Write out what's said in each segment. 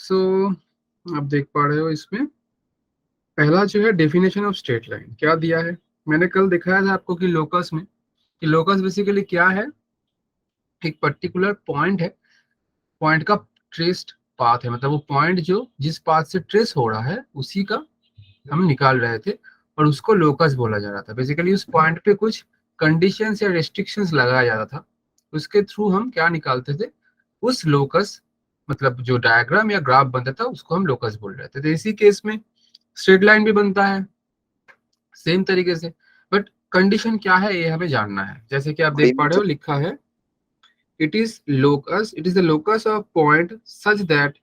सो आप देख पा रहे हो इसमें पहला जो है डेफिनेशन ऑफ स्ट्रेट लाइन क्या दिया है। मैंने कल दिखाया था आपको कि लोकस में, कि लोकस बेसिकली क्या है, एक पर्टिकुलर पॉइंट है, पॉइंट का ट्रेस्ड पाथ है, मतलब वो पॉइंट जो जिस पाथ से ट्रेस हो रहा है उसी का हम निकाल रहे थे और उसको लोकस बोला जा रहा था। बेसिकली उस पॉइंट पे कुछ कंडीशंस या रेस्ट्रिक्शंस लगाया जा रहा था, उसके थ्रू हम क्या निकालते थे, उस लोकस, मतलब जो डायग्राम या ग्राफ बनता था उसको हम लोकस बोल रहे थे। तो इसी केस में स्ट्रेट लाइन भी बनता है सेम तरीके से, बट कंडीशन क्या है ये हमें जानना है। जैसे कि आप देख पा रहे हो लिखा है, it is the locus of point such that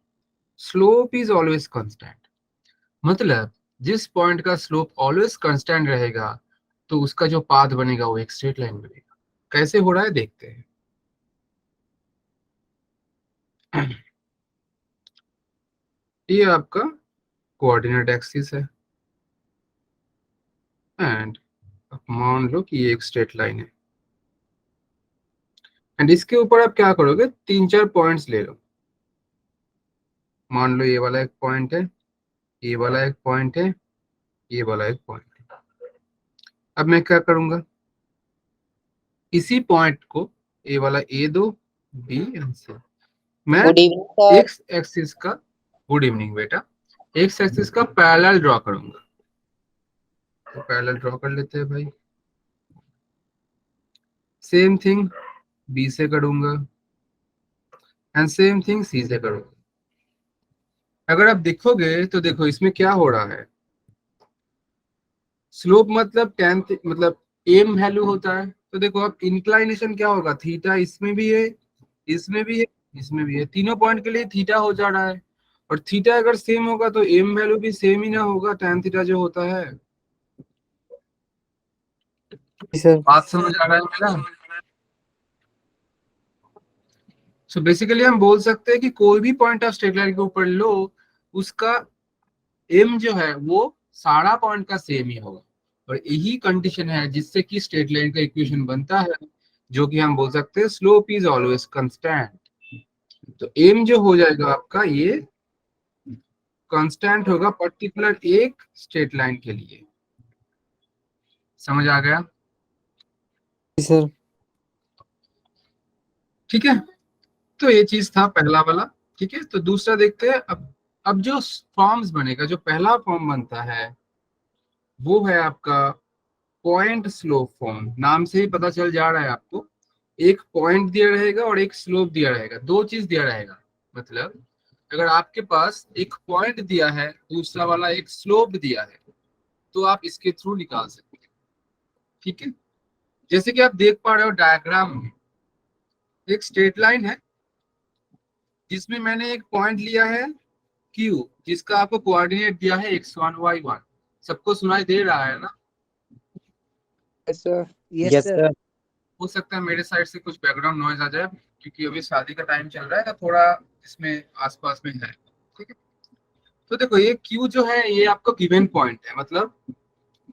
slope is always constant। मतलब जिस पॉइंट का स्लोप ऑलवेज कांस्टेंट रहेगा तो उसका जो पाथ बनेगा वो एक स्ट्रेट लाइन बनेगा। कैसे हो रहा है देखते हैं। ये आपका कोऑर्डिनेट एक्सिस है एंड मान लो कि ये एक स्ट्रेट लाइन है एंड इसके ऊपर आप क्या करोगे, तीन चार पॉइंट्स ले लो। मान लो ये वाला एक पॉइंट है, ये वाला एक पॉइंट है, ये वाला एक पॉइंट है। अब मैं क्या करूंगा, इसी पॉइंट को ए वाला ए दो, बी एंड सी, मैं good evening sir. X axis का, गुड इवनिंग बेटा, एक्स एक्सिस का पैरेलल ड्रॉ करूंगा। तो पैरेलल ड्रॉ कर लेते हैं भाई। सेम थिंग बी से करूंगा एंड सेम थिंग सी से करूंगा। अगर आप देखोगे तो देखो इसमें क्या हो रहा है, स्लोप मतलब टेन, मतलब एम वैल्यू होता है। तो देखो अब इंक्लाइनेशन क्या होगा, थीटा इसमें भी है, इसमें भी है, इसमें भी है, तीनों पॉइंट के लिए थीटा हो जा रहा है। और थीटा अगर सेम होगा तो एम वैल्यू भी सेम ही ना होगा, tan थीटा जो होता है। सर बात समझ आ रहा है मेरा। सो बेसिकली हम बोल सकते हैं कि कोई भी पॉइंट आप स्ट्रेट लाइन के ऊपर लो, उसका एम जो है वो सारा पॉइंट का सेम ही होगा। और यही कंडीशन है जिससे कि स्ट्रेट लाइन का इक्वेशन बनता है, जो कि हम बोल सकते हैं स्लोप इज ऑलवेज कांस्टेंट। तो एम जो हो जाएगा आपका ये कांस्टेंट होगा पर्टिकुलर एक स्ट्रेट लाइन के लिए। समझ आ गया? सर ठीक है, तो ये चीज था पहला वाला। ठीक है, तो दूसरा देखते हैं। अब जो फॉर्म्स बनेगा, जो पहला फॉर्म बनता है वो है आपका पॉइंट स्लोप फॉर्म। नाम से ही पता चल जा रहा है आपको, एक पॉइंट दिया रहेगा और एक स्लोप दिया रहेगा, दो चीज दिया रहेगा। मतलब अगर आपके पास एक पॉइंट दिया है, दूसरा वाला एक स्लोप दिया है, तो आप इसके थ्रू निकाल सकते हैं। ठीक है, जैसे कि आप देख पा रहे हो डायग्राम में एक स्ट्रेट लाइन है जिसमें मैंने एक पॉइंट लिया है क्यू, जिसका आपको कोऑर्डिनेट दिया है x1 y1। सबको सुनाई दे रहा है ना? Sir yes sir. हो सकता है मेरे साइड से कुछ बैकग्राउंड नॉइज आ जाए, क्योंकि अभी शादी का टाइम चल रहा है तो थोड़ा इसमें आसपास में है। ठीक है, तो देखो ये क्यू जो है ये आपका गिवन पॉइंट है, मतलब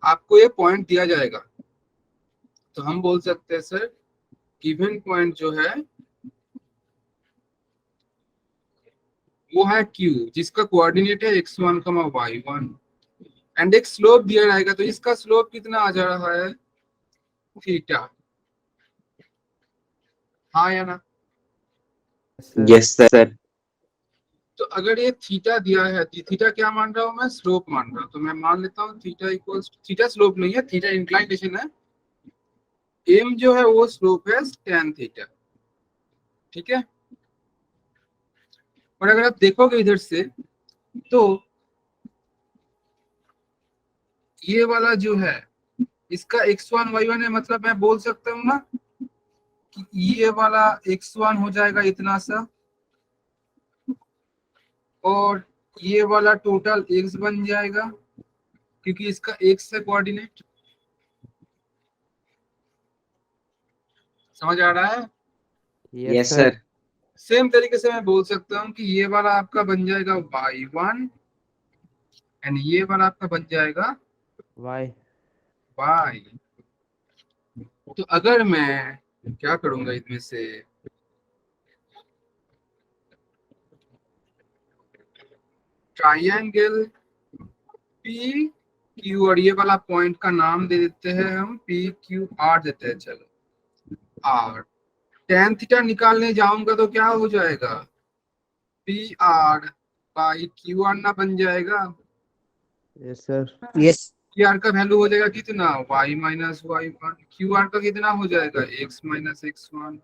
आपको ये पॉइंट दिया जाएगा तो हम बोल सकते हैं सर गिवन पॉइंट जो है वो है क्यू, जिसका कोऑर्डिनेट है x1 y1 एंड एक स्लोप दिया रहेगा। तो इसका स्लोप कितना आ जा रहा है, थीटा। हाँ या ना? Yes sir. तो अगर ये थीटा दिया है, थीटा क्या मान रहा हूं मैं, स्लोप मान रहा हूं। तो मैं मान लेता हूँ थीटा इक्वल्स, थीटा स्लोप नहीं है, थीटा इंक्लाइनेशन है, एम जो है वो स्लोप है tan थीटा। ठीक है, और अगर आप देखोगे इधर से तो ये वाला जो है इसका x1 y1 है, मतलब मैं बोल सकता हूँ ना कि ये वाला x1 हो जाएगा इतना सा, और ये वाला टोटल x बन जाएगा क्योंकि इसका x से कोऑर्डिनेट। समझ आ रहा है? Yes sir. सेम तरीके से मैं बोल सकता हूँ कि ये वाला आपका बन जाएगा y1 एंड ये वाला आपका बन जाएगा वाई। y। तो अगर मैं क्या करूंगा इनमें से, ट्राइंगल पी क्यू, और ये वाला पॉइंट का नाम दे देते हैं हम पी क्यू आर देते हैं। चलो आर, tan थीटा निकालने जाऊंगा तो क्या हो जाएगा, P R by Q R ना बन जाएगा। Yes sir. Yes. Q R का वैल्यू हो जाएगा कितना, y minus y one. Q R का कितना हो जाएगा, x माइनस एक्स वन।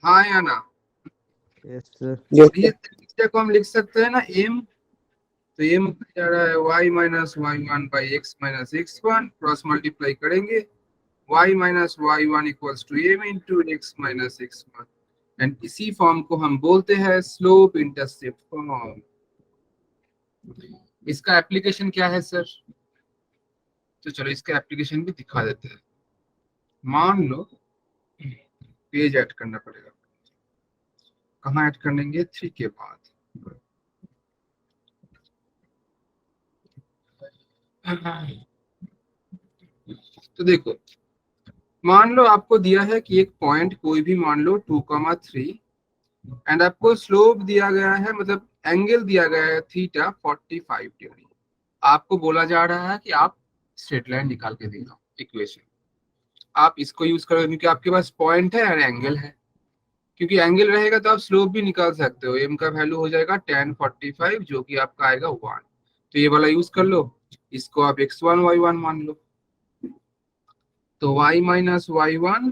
हाँ या ना। Yes sir. Yes. ये थीटा को हम लिख सकते हैं ना m, तो m जा रहा है y minus y one by x minus x one, cross multiply करेंगे y minus y one equals to m into x minus x one, and इसी फॉर्म को हम बोलते हैं स्लोप इंटरसेप्ट फॉर्म। इसका एप्लीकेशन क्या है सर, तो चलो इसका एप्लीकेशन भी दिखा देते हैं। मान लो पेज ऐड करना पड़ेगा, कहाँ ऐड करेंगे, 3 के बाद। तो देखो, मान लो आपको दिया है कि एक पॉइंट कोई भी मान लो 2,3, एंड आपको स्लोप दिया गया है, मतलब एंगल दिया गया है थीटा 45 डिग्री। आपको बोला जा रहा है कि आप स्ट्रेट लाइन निकाल के दिखाओ इक्वेशन। आप इसको यूज करोगे क्योंकि आपके पास पॉइंट है और एंगल है, क्योंकि एंगल रहेगा तो आप स्लोप भी निकाल सकते हो। एम का वैल्यू हो जाएगा tan 45 जो कि आपका आएगा 1, तो ये वाला यूज कर लो। इसको आप x1 y1 मान लो, तो y minus y one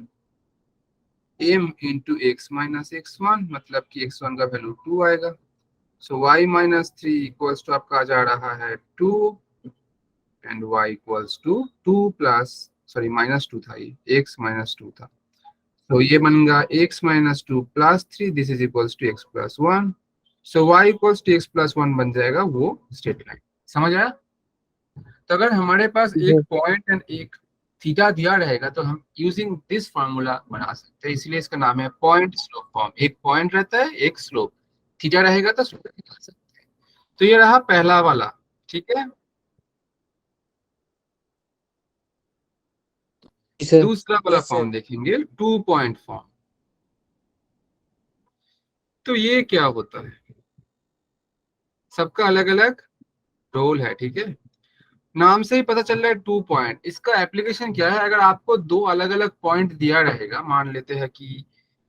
m into x minus x one, मतलब कि x1 का वैल्यू 2 आएगा। So y minus three equals to आपका जा रहा है 2, and y equals to 2 plus, sorry minus 2 था, ये x माइनस 2 था, तो ये बनेगा x minus 2 plus 3, this is equals to x plus 1। So y equals to x plus 1 बन जाएगा वो स्ट्रेट लाइन। समझ आया। तो अगर हमारे पास एक पॉइंट एंड एक थीटा दिया रहेगा तो हम यूजिंग दिस फार्मूला बना सकते हैं, इसलिए इसका नाम है पॉइंट स्लोप फॉर्म। एक पॉइंट रहता है, एक स्लोप, थीटा रहेगा तो स्लोप निकाल सकते हैं। तो ये रहा पहला वाला, ठीक है। सर। दूसरा वाला Yes, sir. फॉर्म देखेंगे, 2 पॉइंट फॉर्म। तो ये क्या होता है, सबका अलग अलग रोल है, ठीक है। नाम से ही पता चल रहा है 2 पॉइंट। इसका एप्लीकेशन क्या है, अगर आपको दो अलग अलग पॉइंट दिया रहेगा, मान लेते हैं कि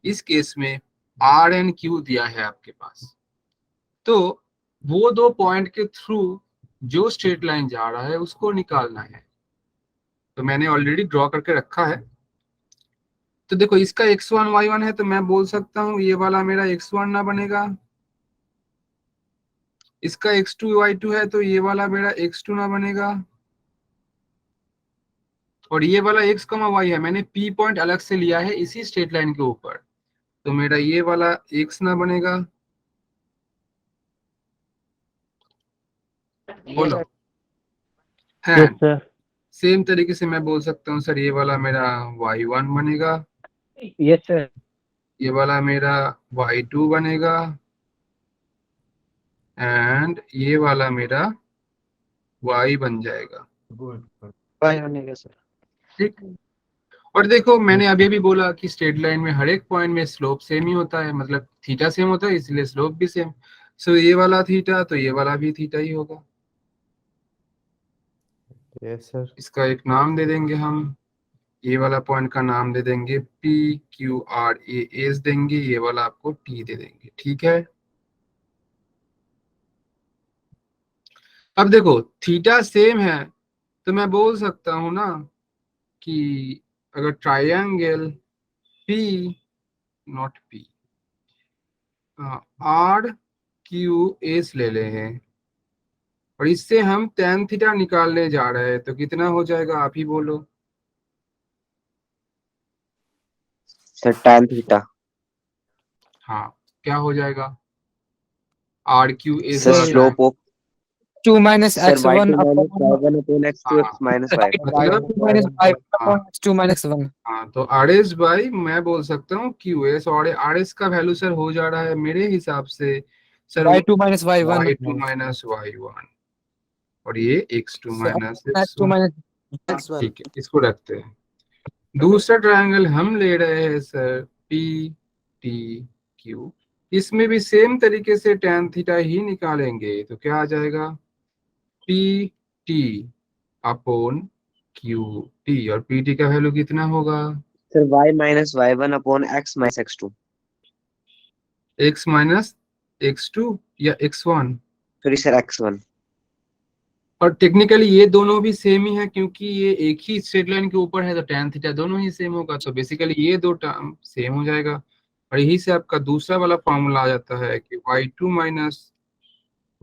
इस केस में आर एंड क्यू दिया है आपके पास, तो वो दो पॉइंट के थ्रू जो स्ट्रेट लाइन जा रहा है उसको निकालना है। तो मैंने ऑलरेडी ड्रॉ करके रखा है। तो देखो, इसका x1 y1 है, तो मैं बोल सकता हूँ ये वाला मेरा x1 ना बनेगा, इसका x2 y2 है तो ये वाला मेरा x2 ना बनेगा, और ये वाला x, y है, मैंने p पॉइंट अलग से लिया है इसी स्ट्रेट लाइन के ऊपर, तो मेरा ये वाला x ना बनेगा। बोलो है। Yes sir. सेम तरीके से मैं बोल सकता हूँ सर ये वाला मेरा y1 बनेगा, यस सर। ये वाला मेरा y2 बनेगा, एंड ये वाला मेरा y बन जाएगा, बाय होने का सर। ठीक। और देखो, मैंने अभी भी बोला कि स्ट्रेट लाइन में हर एक पॉइंट में स्लोप सेम ही होता है, मतलब थीटा सेम होता है, इसलिए स्लोप भी सेम। सो ये वाला थीटा तो ये वाला भी थीटा ही होगा। Yes sir. इसका एक नाम दे देंगे हम, ये वाला पॉइंट का नाम दे देंगे P Q R A S देंगे, ये वाला आपको टी दे देंगे, ठीक है। अब देखो, थीटा सेम है तो मैं बोल सकता हूं ना कि अगर triangle p, not p, r q s ले ले हैं, और इससे हम tan थीटा निकालने जा रहे हैं, तो कितना हो जाएगा आप ही बोलो। Sir, tan theta. हाँ, क्या हो जाएगा, आर क्यू एस Sir, आ रहा है। slope of 2 minus sir x1 y2 upon minus y1 upon x2 x minus y. मतलब 2 minus y1 हाँ, upon x2 minus 1. हाँ, तो आर एस बाई मैं बोल सकता हूँ क्यू एस, और आर एस का वैल्यू सर हो जा रहा है मेरे हिसाब से sir y2 minus y1. y2 minus y1, और ये x2 minus x2 x1, minus x1. ठीक है, इसको रखते हैं। दूसरा ट्रायंगल हम ले रहे हैं सर पी टी क्यू, इसमें भी सेम तरीके से tan थीटा ही निकालेंगे, तो क्या आ जाएगा P T upon Q T, और पी टी का वैल्यू कितना होगा sir y minus y1 upon x minus x2। x minus x2 या x1। Sorry sir x1। और टेक्निकली ये दोनों भी सेम ही है, क्योंकि ये एक ही स्ट्रेट लाइन के ऊपर है, तो tan थीटा दोनों ही सेम होगा, तो बेसिकली ये दो टर्म सेम हो जाएगा। और यही से आपका दूसरा वाला फॉर्मूला आ जाता है कि y2 माइनस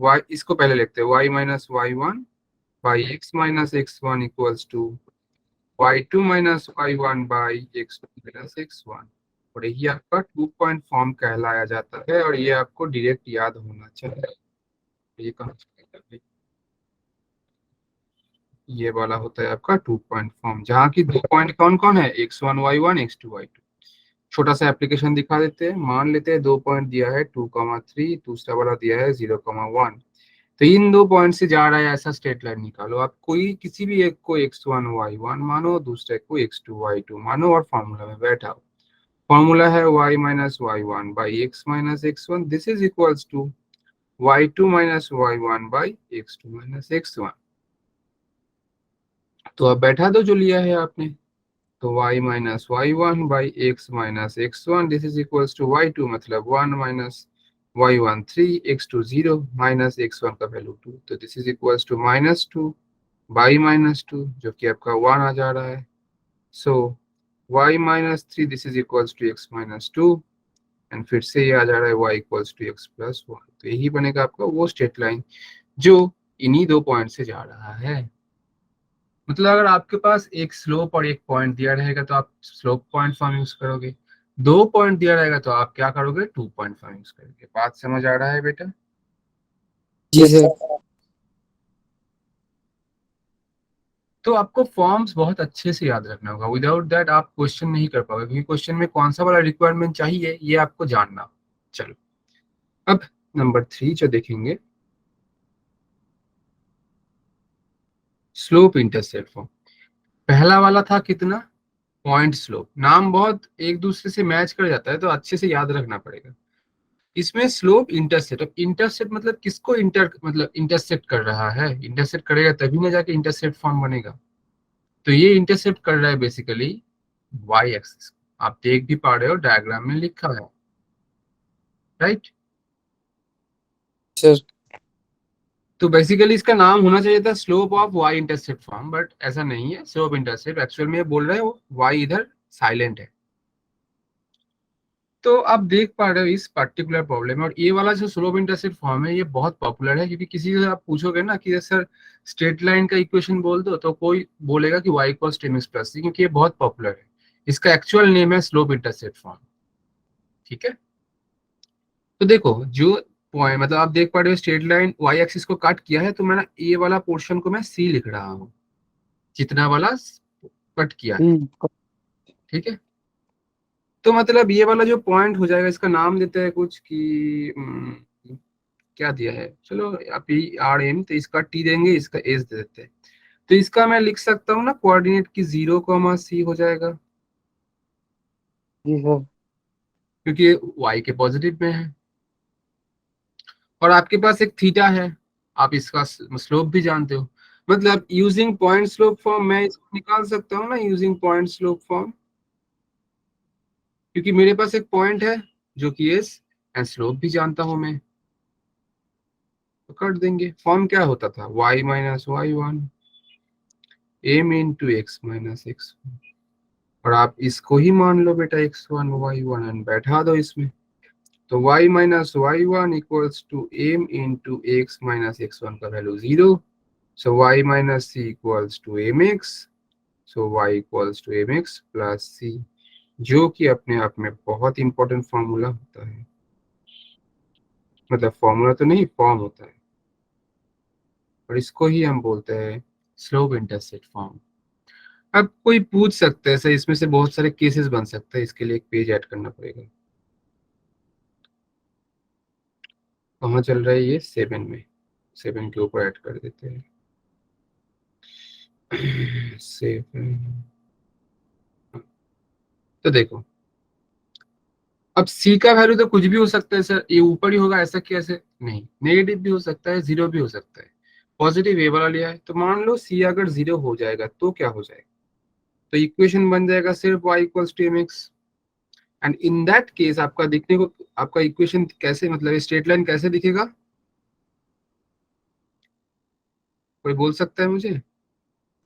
y, इसको पहले लिखते हैं y minus y1 by x minus x1 equals to y2 minus y1 by x2 minus x1। और यही आपका 2 पॉइंट फॉर्म कहलाया जाता है, और ये आपको डायरेक्ट याद होना चाहिए। ये कहाँ, ये वाला होता है आपका 2 पॉइंट फॉर्म, जहाँ की 2 पॉइंट कौन कौन है, x1 y1 x2 y2। छोटा सा एप्लीकेशन दिखा देते हैं, मान लेते हैं 2 पॉइंट दिया है 2,3, दूसरा वाला दिया है 0,1। तो इन 2 पॉइंट से जा रहा है ऐसा स्ट्रेट लाइन निकालो। आप कोई किसी भी एक को x1 y1 मानो, दूसरे को x2 y2 मानो, और फॉर्मूला में बैठाओ। फॉर्मूला है y minus y1 by x minus x1, this is equals to y2 minus y1 by x2 minus x1। तो अब बैठा दो जो लिया है आपने, तो y minus y1 by x minus x1, this is equals to y2 मतलब 1 minus y1 3, x2 0, minus x1 का वैल्यू 2, तो this is equals to -2 by -2, जो कि आपका 1 आ जा रहा है। So y minus 3, this is equals to x minus 2, and फिर से ये आ जा रहा है y equals to x plus 1। तो यही बनेगा आपका वो स्ट्रेट लाइन जो इन्हीं 2 पॉइंट से जा रहा है। मतलब अगर आपके पास एक स्लोप और एक पॉइंट दिया रहेगा तो आप स्लोप पॉइंट फॉर्म यूज करोगे, 2 पॉइंट दिया रहेगा तो आप क्या करोगे, 2 पॉइंट फॉर्म यूज करोगे। बात समझ आ रहा है बेटा? जी सर। तो आपको फॉर्म्स बहुत अच्छे से याद रखना होगा, विदाउट दैट आप क्वेश्चन नहीं कर पाओगे, क्योंकि क्वेश्चन में कौन सा वाला रिक्वायरमेंट चाहिए ये आपको जानना। चलो अब नंबर 3 जो देखेंगे, स्लोप इंटरसेप्ट फॉर्म। पहला वाला था कितना, पॉइंट स्लोप, नाम बहुत एक दूसरे से मैच कर जाता है तो अच्छे से याद रखना पड़ेगा। इसमें स्लोप इंटरसेप्ट, अब इंटरसेप्ट मतलब किसको मतलब इंटरसेप्ट कर रहा है, इंटरसेप्ट करेगा तभी ना जाके इंटरसेप्ट फॉर्म बनेगा। तो ये इंटरसेप्ट कर रहा है बेसिकली वाई एक्सिस। आप देख भी पा रहे हो डायग्राम में लिखा है, राइट? सर। तो बेसिकली इसका नाम होना चाहिए था slope of y intercept form, but ऐसा नहीं है स्लोप इंटरसेप्ट, एक्चुअल में बोल रहे हो वाई इधर साइलेंट है। तो आप देख पा रहे हो इस पर्टिकुलर प्रॉब्लम में, और ये वाला जो स्लोप इंटरसेप्ट फॉर्म है ये बहुत पॉपुलर है, क्योंकि किसी से आप पूछोगे ना कि सर स्ट्रेट लाइन का इक्वेशन बोल दो, तो कोई बोलेगा कि y equals to mx plus c, क्योंकि ये बहुत पॉपुलर है। इसका एक्चुअल नेम है स्लोप इंटरसेप्ट फॉर्म, ठीक है? तो देखो जो पॉइंट, मतलब आप देख पा रहे हो स्ट्रेट लाइन y एक्सिस को काट किया है, तो मैंने ये वाला पोर्शन को मैं c लिख रहा हूँ, जितना वाला कट किया है, ठीक है? तो मतलब ये वाला जो पॉइंट हो जाएगा, इसका नाम देते हैं कुछ कि क्या दिया है, चलो पी आर एम, तो इसका टी देंगे, इसका एस दे देते हैं। तो इसका मैं लिख सकता हूँ ना कोऑर्डिनेट की 0, c हो जाएगा, जी सर। क्योंकि y के पॉजिटिव में है। और आपके पास एक थीटा है, आप इसका स्लोप भी जानते हो, मतलब यूजिंग पॉइंट स्लोप फॉर्म मैं इसको निकाल सकता हूँ ना, यूजिंग पॉइंट स्लोप फॉर्म, क्योंकि मेरे पास एक पॉइंट है जो कि एस, एंड स्लोप भी जानता हूं मैं, तो कर देंगे। फॉर्म क्या होता था, y minus y1 m into x minus x, और आप इसको ही मान लो बेटा x1 y1 एंड बैठा दो इसमें, तो y minus y1 equals to m into x minus x1 का value 0, so y minus c equals to mx, so y equals to mx plus c, जो कि अपने आप में बहुत इंपॉर्टेंट फॉर्मूला होता है, मतलब फॉर्मूला तो नहीं, फॉर्म होता है, और इसको ही हम बोलते हैं स्लोप इंटरसेप्ट फॉर्म। अब कोई पूछ सकता है सर, इसमें से बहुत सारे केसेस बन सकते हैं, इसके लिए एक पेज ऐड करना पड़ेगा। कहाँ चल रहा है ये, 7 में, 7 के ऊपर ऐड कर देते हैं। 7, तो देखो अब सी का वैल्यू तो कुछ भी हो सकता है सर, ये ऊपर ही होगा ऐसा कैसे? नहीं, नेगेटिव भी हो सकता है, जीरो भी हो सकता है। पॉजिटिव ये वाला लिया है, तो मान लो सी अगर जीरो हो जाएगा तो क्या हो जाएगा? तो इक्वेशन बन जाएगा सिर्फ y equals to M x. And in that case आपका दिखने को, आपका इक्वेशन कैसे, मतलब स्ट्रेट लाइन कैसे दिखेगा? कोई बोल सकता है मुझे?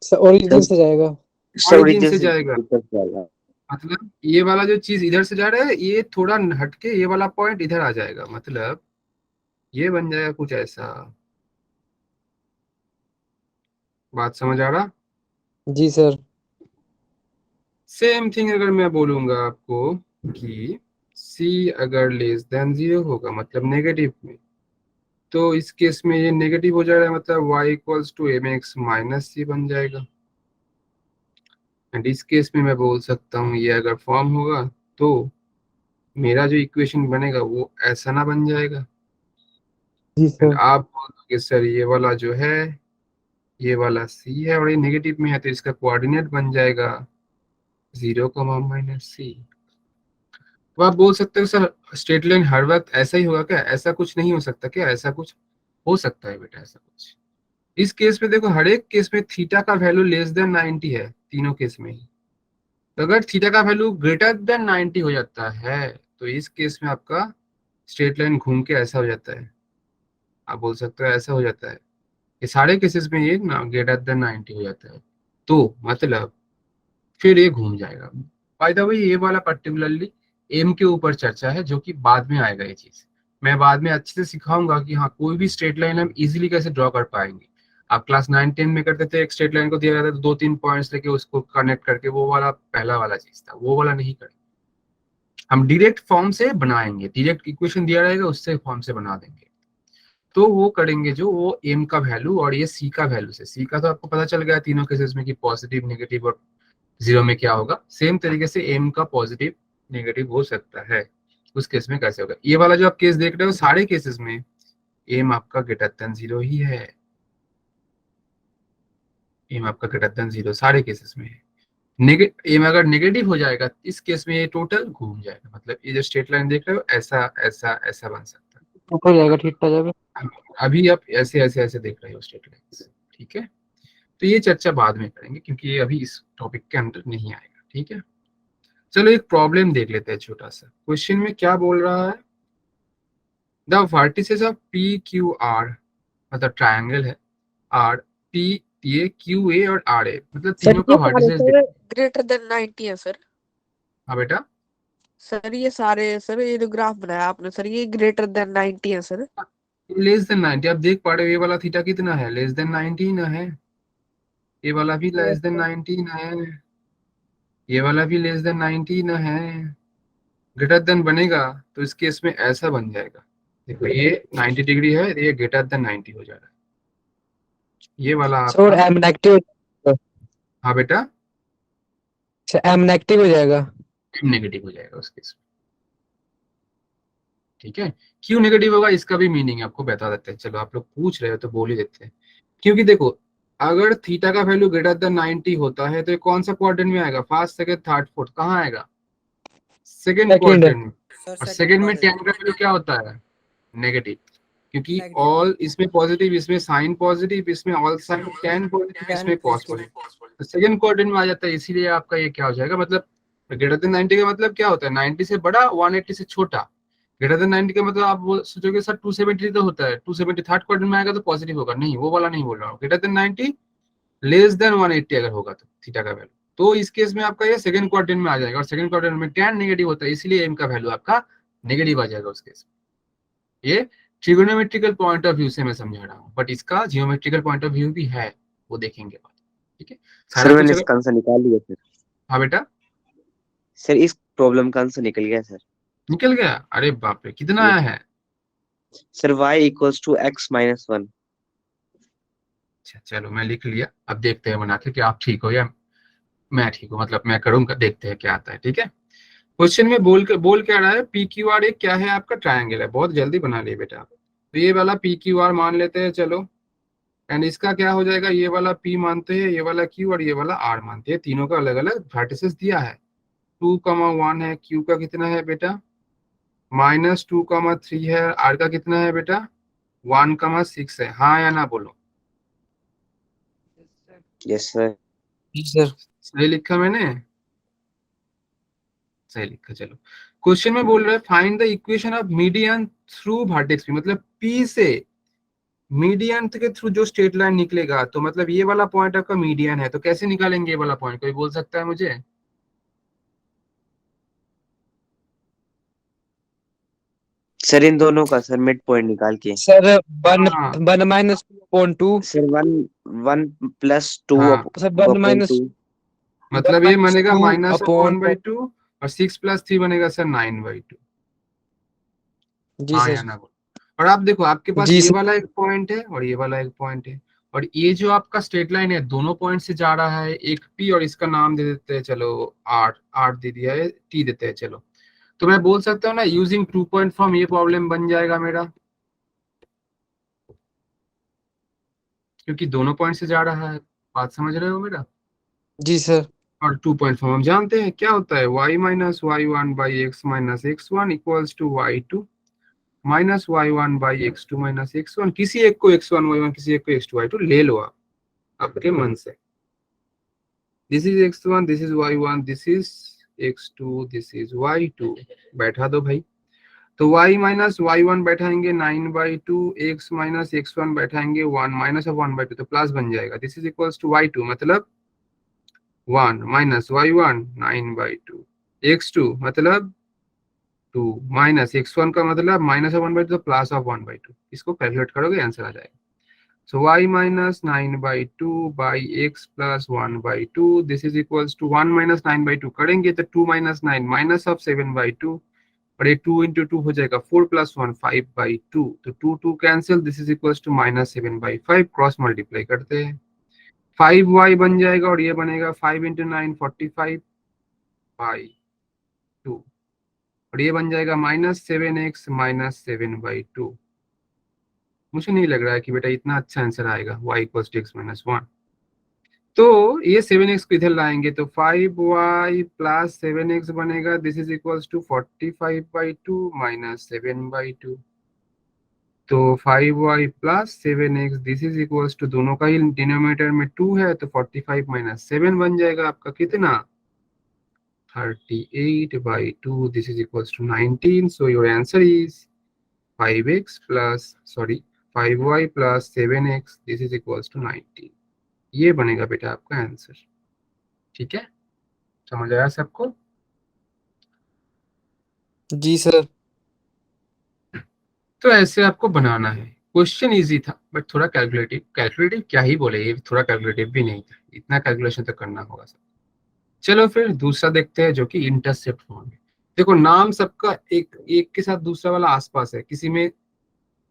सर ओरिजिन से जाएगा। सर ऑरिजिन ओरिजिन से से जाएगा, ऊपर जाएगा। मतलब ये वाला जो चीज इधर से जा रहा है ये थोड़ा हटके ये वाला पॉइंट इधर आ जाएगा, मतलब ये बन जाएगा कुछ ऐसा। बात समझ आ रहा? जी सर। सेम थिंग अगर मैं बोलूंगा आपको कि सी अगर लेस देन जीरो होगा मतलब नेगेटिव में, तो इस केस में ये नेगेटिव हो जाएगा, मतलब y equals to M X minus C बन जाएगा। एंड इस केस में मैं बोल सकता हूँ ये अगर फॉर्म होगा तो मेरा जो इक्वेशन बनेगा वो ऐसा ना बन जाएगा। जी एंड सर। आप बोलोगे सर ये वाला जो है, ये वाला सी है और ये नेगेटिव में है, तो इसका कोऑर्डिनेट बन जाएगा 0, तो आप बोल सकते हो सर स्ट्रेट लाइन हर वक्त ऐसा ही होगा क्या? ऐसा कुछ नहीं हो सकता क्या? ऐसा कुछ हो सकता है बेटा, ऐसा कुछ। इस केस में देखो, हर एक केस में थीटा का वैल्यू लेस देन 90 है, तीनों केस में ही। तो अगर थीटा का वैल्यू ग्रेटर देन 90 हो जाता है तो इस केस में आपका स्ट्रेट लाइन घूम के ऐसा हो जाता है। आप बोल सकते हो ऐसा हो जाता है, ये सारे केसेस में ये ना ग्रेटर देन 90 हो जाता है, तो मतलब फिर ये घूम जाएगा। बाय द वे ये वाला पर्टिकुलरली एम के ऊपर चर्चा है, जो कि बाद में आएगा। ये चीज मैं बाद में अच्छे से सिखाऊंगा कि हाँ कोई भी स्ट्रेट लाइन हम इजीली कैसे ड्रॉ कर पाएंगे। आप क्लास 9-10 में करते थे, एक स्ट्रेट लाइन को दिया जाता था, तो 2-3 पॉइंट्स लेके उसको कनेक्ट करके, वो वाला पहला वाला चीज था, वो वाला नहीं करेंगे। हम डायरेक्ट फॉर्म से बनाएंगे, डायरेक्ट इक्वेशन दिया रहेगा उससे फॉर्म से बना देंगे। तो वो करेंगे जो वो एम का वैल्यू और ये सी का वैल्यू से, सी का तो आपको पता चल गया तीनों केसेस में कि पॉजिटिव, नेगेटिव और जीरो में क्या होगा। सेम तरीके से एम का पॉजिटिव नेगेटिव हो सकता है, उस केस में कैसे होगा। ये वाला जो आप केस देख रहे हो सारे केसेस में एम आपका ग्रेटर देन जीरो ही है, एम आपका ग्रेटर देन जीरो सारे केसेस में है। एम अगर नेगेटिव हो जाएगा इस केस में ये टोटल घूम जाएगा, मतलब ये जो स्ट्रेट लाइन देख रहे हो ऐसा ऐसा ऐसा बन सकता ऊपर जाएगा, ठीक हो जाएगा। है। अभी आप ऐसे ऐसे ऐसे देख रहे हो स्ट्रेट लाइन, ठीक है। तो ये चर्चा बाद में करेंगे क्योंकि ये अभी इस टॉपिक के अंदर नहीं आएगा, ठीक है। चलो एक प्रॉब्लम देख लेते हैं छोटा सा। क्वेश्चन में क्या बोल रहा है? The vertices of P Q R, मतलब ट्रायंगल है आर पी, ये क्यू ए और आर ए, मतलब सर तीनों का ये सारे वर्टिसेस सर ग्रेटर देन 90 है सर। हाँ बेटा, सर ये सारे सर ये जो ग्राफ बनाया आपने सर ये ग्रेटर देन 90 है सर। लेस देन 90 आप देख पा रहे हो, ये वाला थीटा कितना है? लेस देन 90 ना है, ये वाला भी लेस देन 90 ना है, ये वाला भी लेस देन 90 ना है। ग्रेटर देन बनेगा तो इस केस में ऐसा बन जाएगा, देखो ये 90 डिग्री है, ये ग्रेटर देन 90 हो जा रहा है, ये वाला सर आपका। M negative. हाँ बेटा, सर एम नेगेटिव हो जाएगा। नेगेटिव हो जाएगा उस केस में, ठीक है। क्यों नेगेटिव होगा इसका भी मीनिंग आपको बता देते हैं, चलो आप लोग पूछ रहे हो तो बोल ही देते हैं। क्योंकि देखो अगर थीटा का वैल्यू ग्रेटर देन 90 होता है तो ये कौन सा क्वाड्रेंट में आएगा? फर्स्ट, सेकंड, थर्ड, फोर्थ, कहाँ आएगा? Second second. क्वाड्रेंट में। सर और सेकंड सेकंड में क्वाड्रेंट tan का वैल्यू क्या होता है? नेगेटिव, क्योंकि नेगेटिव ऑल इसमें पॉजिटिव, इसमें साइन पॉजिटिव, इसमें all sine tan positive, tan इसमें cos पॉजिटिव। पॉजिटिव, तो सेकंड क्वाड्रेंट में आ जाता है, इसीलिए आपका ये क्या हो जाएगा, मतलब ग्रेटर देन 90 का मतलब क्या होता है? 90 से बड़ा, 180 से छोटा। ग्रेटर देन 90 का मतलब आप सोचोगे सर 270 तो होता है, 270 थर्ड क्वाड्रेंट में आएगा तो पॉजिटिव होगा, नहीं वो वाला नहीं बोल रहा हूँ। ग्रेटर देन 90 लेस देन 180 अगर होगा तो थीटा का वैल्यू, तो इस केस में आपका ये सेकंड क्वाड्रेंट में आ जाएगा, और सेकंड क्वाड्रेंट में tan नेगेटिव होता है, इसलिए m का वैल्यू आपका नेगेटिव आ जाएगा उस केस में। ये ट्रिगोनोमेट्रिकल पॉइंट ऑफ व्यू से मैं समझा रहा हूँ, बट इसका जियोमेट्रिकल पॉइंट ऑफ व्यू भी है, वो देखेंगे बाद, ठीक है। सारा सर कुछ मैंने अगर, इसका आंसर निकाल लिया सर। हाँ बेटा, सर इस प्रॉब्लम का आंसर निकल गया सर। निकल गया? अरे बाप रे, कितना आया है? Sir y equals to x minus 1। अच्छा चलो मैं लिख लिया, अब देखते हैं बना के कि आप ठीक हो या मैं ठीक हूँ, मतलब मैं करूँगा, देखते हैं क्या आता है, ठीक है। क्वेश्चन में बोल क्या रहा है? पी क्यू आर एक क्या है? आपका ट्रायंगल है, बहुत जल्दी बना लिए बेटा आप। तो ये वाला पी क्यू आर मान लेते हैं, चलो। एंड इसका क्या हो जाएगा? ये वाला पी मानते हैं, ये वाला क्यू और ये वाला आर मानते हैं, तीनों का अलग अलग वर्टिसेस दिया है। 2, 1 है, क्यू का कितना है बेटा? -2, 3 है, आर का कितना है बेटा 1, 6 है, हाँ या ना बोलो। Yes sir. जी सर। सही लिखा मैंने? सही लिखा, चलो। क्वेश्चन में बोल रहा है find the equation of median through vertex P, मतलब पी से मीडियन के थ्रू जो स्ट्रेट लाइन निकलेगा, तो मतलब ये वाला पॉइंट आपका मीडियन है, तो कैसे निकालेंगे ये वाला पॉइंट, कोई बोल सकता है मुझे? सर इन दोनों का सर मिड पॉइंट निकाल के। सर वन हाँ 1 - 2/2। सर 1 +2 हाँ, सर 1 - 2। मतलब ये बनेगा 2 अपॉन। -1/2 और 6 + 3 बनेगा सर 9/2। जी हाँ या सर। ना बोलो। और आप देखो आपके पास जी ये सर। वाला एक पॉइंट है और ये वाला एक पॉइंट है, और ये जो आपका स्ट्रेट लाइन है दोनों पॉइंट से जा रहा है, एक पी और इसका नाम दे देते हैं, चलो आर, आर दे दिया है, टी देते हैं, चलो। तो मैं बोल सकता हूँ ना यूजिंग 2 पॉइंट फॉर्म ये प्रॉब्लम बन जाएगा मेरा, क्योंकि दोनों पॉइंट से जा रहा है। बात समझ रहे हो मेरा? जी सर। और 2 पॉइंट फॉर्म हम जानते हैं क्या होता है, y-y1/x - x1 equals to y2 -y1/x2 - x1। किसी एक को x1 y1, किसी एक को x2 y2 ले लो आप आपके मन से। This is x1, this is y1, this is x2, this is y2, बैठा दो भाई। तो y-y1 बैठाएंगे 9/2, x-x1 बैठाएंगे 1 -1/2, तो प्लस बन जाएगा। This is equals to y2 मतलब 1 -y1 9/2, x2 मतलब 2 -x1 का मतलब -1/2, तो +1/2। इसको कैलकुलेट करोगे आंसर आ जाएगा। So y -9/2 by x plus 1/2, this is equals to 1 - 9/2 करेंगे तो 2 - 9 -7/2, और ये 2 × 2 हो जाएगा 4 + 1 5/2, तो 2 2 cancel, this is equals to -7/5, cross multiply करते हैं 5y बन जाएगा, और ये बनेगा 5 × 9 45/2, और ये बन जाएगा -7x -7/2। मुझे नहीं लग रहा है कि बेटा इतना अच्छा आंसर आएगा y = x - 1। तो ये 7x को इधर लाएंगे तो 5y + 7x बनेगा, दिस इज इक्वल्स टू 45/2 -7/2। तो 5y + 7x this is equals to, दोनों का ही डिनोमिनेटर में 2 है, तो 45 - 7 बन जाएगा आपका कितना 38/2, this is equals to 19। So your answer is 5x plus sorry 5y + 7x, this is equals to 19। ये बनेगा बेटा आपका आंसर। ठीक है, समझ आया सबको? जी सर। तो ऐसे आपको बनाना है। क्वेश्चन इजी था बट थोड़ा कैलकुलेटिव, कैलकुलेटिव क्या ही बोले, ये थोड़ा कैलकुलेटिव भी नहीं था, इतना कैलकुलेशन तो करना होगा सब। चलो फिर दूसरा देखते हैं जो कि इंटरसेप्ट फॉर्म है। देखो नाम सबका एक एक के साथ दूसरा वाला आसपास है, किसी में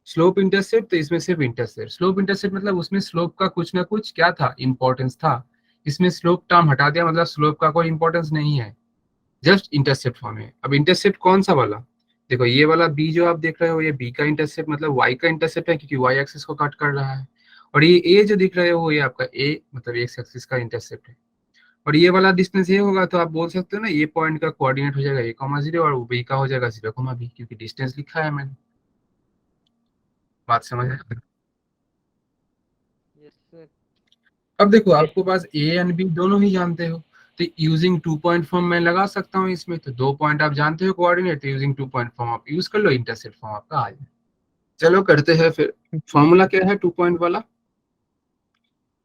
स्लोप इंटरसेप्ट, तो इसमें सिर्फ इंटरसेप्ट। स्लोप इंटरसेप्ट मतलब उसमें स्लोप का कुछ ना कुछ क्या था, इंपॉर्टेंस था। इसमें स्लोप टर्म हटा दिया, मतलब स्लोप का कोई इंपॉर्टेंस नहीं है, जस्ट इंटरसेप्ट फॉर्म है। अब इंटरसेप्ट कौन सा वाला, देखो ये वाला बी जो आप देख रहे हो, ये बी का इंटरसेप्ट मतलब वाई का इंटरसेप्ट है, क्योंकि वाई एक्सिस को कट कर रहा है। और ये ए जो दिख रहे हो, ये आपका ए मतलब एक्स एक्सिस का इंटरसेप्ट है। और ये वाला डिस्टेंस ये होगा, तो आप बोल सकते हो ना ये पॉइंट का कोऑर्डिनेट हो जाएगा a,0, और बी का हो जाएगा 0,b, क्योंकि डिस्टेंस लिखा है मैंने। बात समझ आए? Yes sir. अब देखो आपके पास ए एंड बी दोनों ही जानते हो, तो यूजिंग 2 पॉइंट फॉर्म मैं लगा सकता हूँ इसमें, तो 2 पॉइंट आप जानते हो कोऑर्डिनेट, तो यूजिंग 2 पॉइंट फॉर्म आप यूज कर लो, इंटरसेप्ट फॉर्म आपका आ जाए। चलो करते हैं फिर। फॉर्मूला क्या है 2 पॉइंट वाला,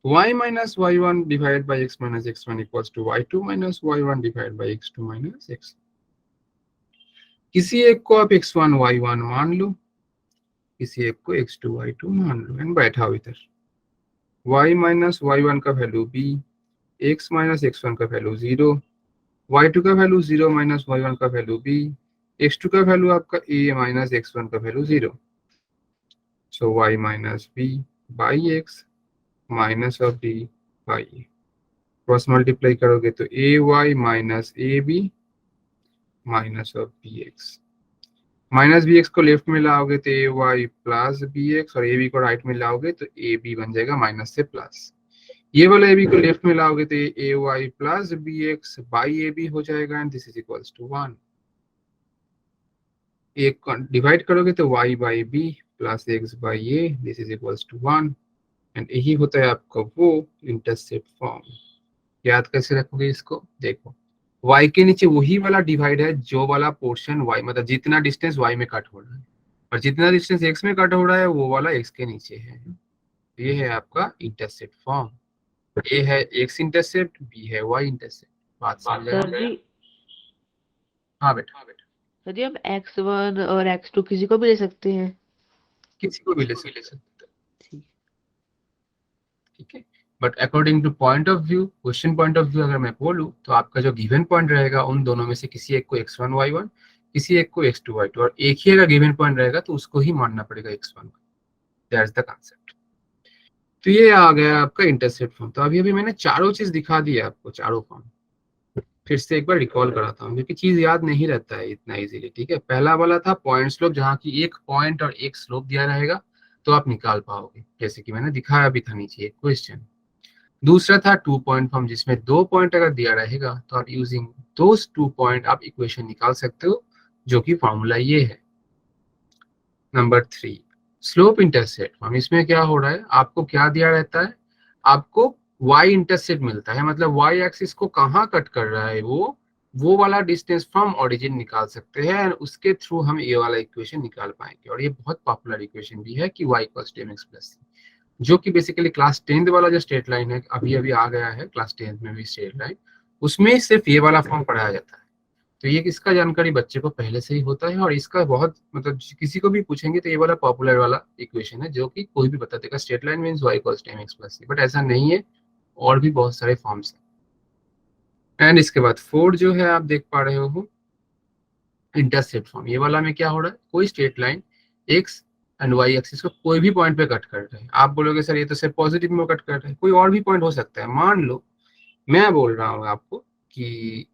y - y1 divided by x - x1 equals to y2 - y1 divided by x2 - x। किसी एक को आप x1 y1 मान लो, किसी एक को x2 y2 मान लो, एंड बैठाओ इधर। y - y1 का वैल्यू b, x - x1 का वैल्यू 0, y2 का वैल्यू 0 - y1 का वैल्यू b, x2 का वैल्यू आपका a - x1 का value 0। So y - b by x minus of b by a, cross multiply करोगे तो A Y minus A B minus of B X. Minus B X को left में लाओगे तो A Y plus B X, और A B को right में लाओगे तो ए बी बन जाएगा माइनस से प्लस। ये वाला ए बी को लेफ्ट में लाओगे तो A Y plus B X by A B हो जाएगा, and this is equals to 1। एक डिवाइड करोगे तो y by B plus X by A this is equals to 1 and यही होता है आपका वो इंटरसेप्ट फॉर्म। याद कैसे रखोगे इसको, देखो y के नीचे वही वाला डिवाइड है जो वाला पोर्शन y, मतलब जितना डिस्टेंस y में कट हो रहा है, और जितना डिस्टेंस x में कट हो रहा है वो वाला x के नीचे है। ये है आपका इंटरसेप्ट फॉर्म। ए है x इंटरसेप्ट, बी है y इंटरसेप्ट। बात समझ सर आया? जी हाँ बेटा, सर जी हम x1 और x2 किसी को भी ले सकते हैं। किसी को भी ले सकते हैं, ठीक ठीक है। But according two point of view, question point of view अगर मैं बोलूं तो आपका जो गिवन पॉइंट रहेगा उन दोनों में से किसी एक को x1 y1, किसी एक को x2 y2, और एक ही अगर गिवन पॉइंट रहेगा तो उसको ही मानना पड़ेगा x1 y। That's the concept. तो ये आ गया आपका इंटरसेप्ट फॉर्म। तो अभी अभी मैंने चारों चीज दिखा दी है आपको, चारों फॉर्म। फिर से एक बार रिकॉल कराता हूँ क्योंकि चीज याद नहीं रहता है इतना इजीली, ठीक है। पहला वाला था पॉइंट स्लोप, जहाँ की एक पॉइंट और एक स्लोप दिया रहेगा तो आप निकाल पाओगे, जैसे कि मैंने दिखाया भी था नीचे एक क्वेश्चन। दूसरा था 2 पॉइंट फॉर्म, जिसमें 2 पॉइंट अगर दिया रहेगा तो आप यूजिंग दोस 2 पॉइंट आप इक्वेशन निकाल सकते हो, जो कि फॉर्मूला ये है। Number 3 slope intercept form. इसमें क्या हो रहा है, आपको क्या दिया रहता है, आपको y इंटरसेप्ट मिलता है, मतलब y एक्सिस को कहाँ कट कर रहा है वो वाला डिस्टेंस फ्रॉम ओरिजिन निकाल सकते हैं, और उसके थ्रू हम ये वाला इक्वेशन निकाल पाएंगे। और ये बहुत पॉपुलर इक्वेशन भी है कि y equals to mx plus c, जो कि बेसिकली क्लास 10th वाला जो स्ट्रेट लाइन है, अभी अभी आ गया है क्लास 10th में भी स्ट्रेट लाइन, उसमें सिर्फ ये वाला फॉर्म पढ़ाया जाता है। तो ये इसका जानकारी बच्चे को पहले से ही होता है, और इसका बहुत मतलब किसी को भी पूछेंगे तो ये वाला पॉपुलर वाला इक्वेशन है, जो कि कोई भी बता देगा straight line means y equals to mx plus c। But ऐसा नहीं है, और भी बहुत सारे फॉर्म्स हैं। एंड इसके बाद 4 जो है आप देख पा रहे हो इंटरसेप्ट फॉर्म। ये वाला में क्या हो रहा है, कोई straight line x and y axis को कोई भी पॉइंट पे कट कर रहे हैं। आप बोलोगे सर ये तो सिर्फ पॉजिटिव में कट कर रहे हैं, कोई और भी पॉइंट हो सकता है। मान लो मैं बोल रहा हूँ आपको कि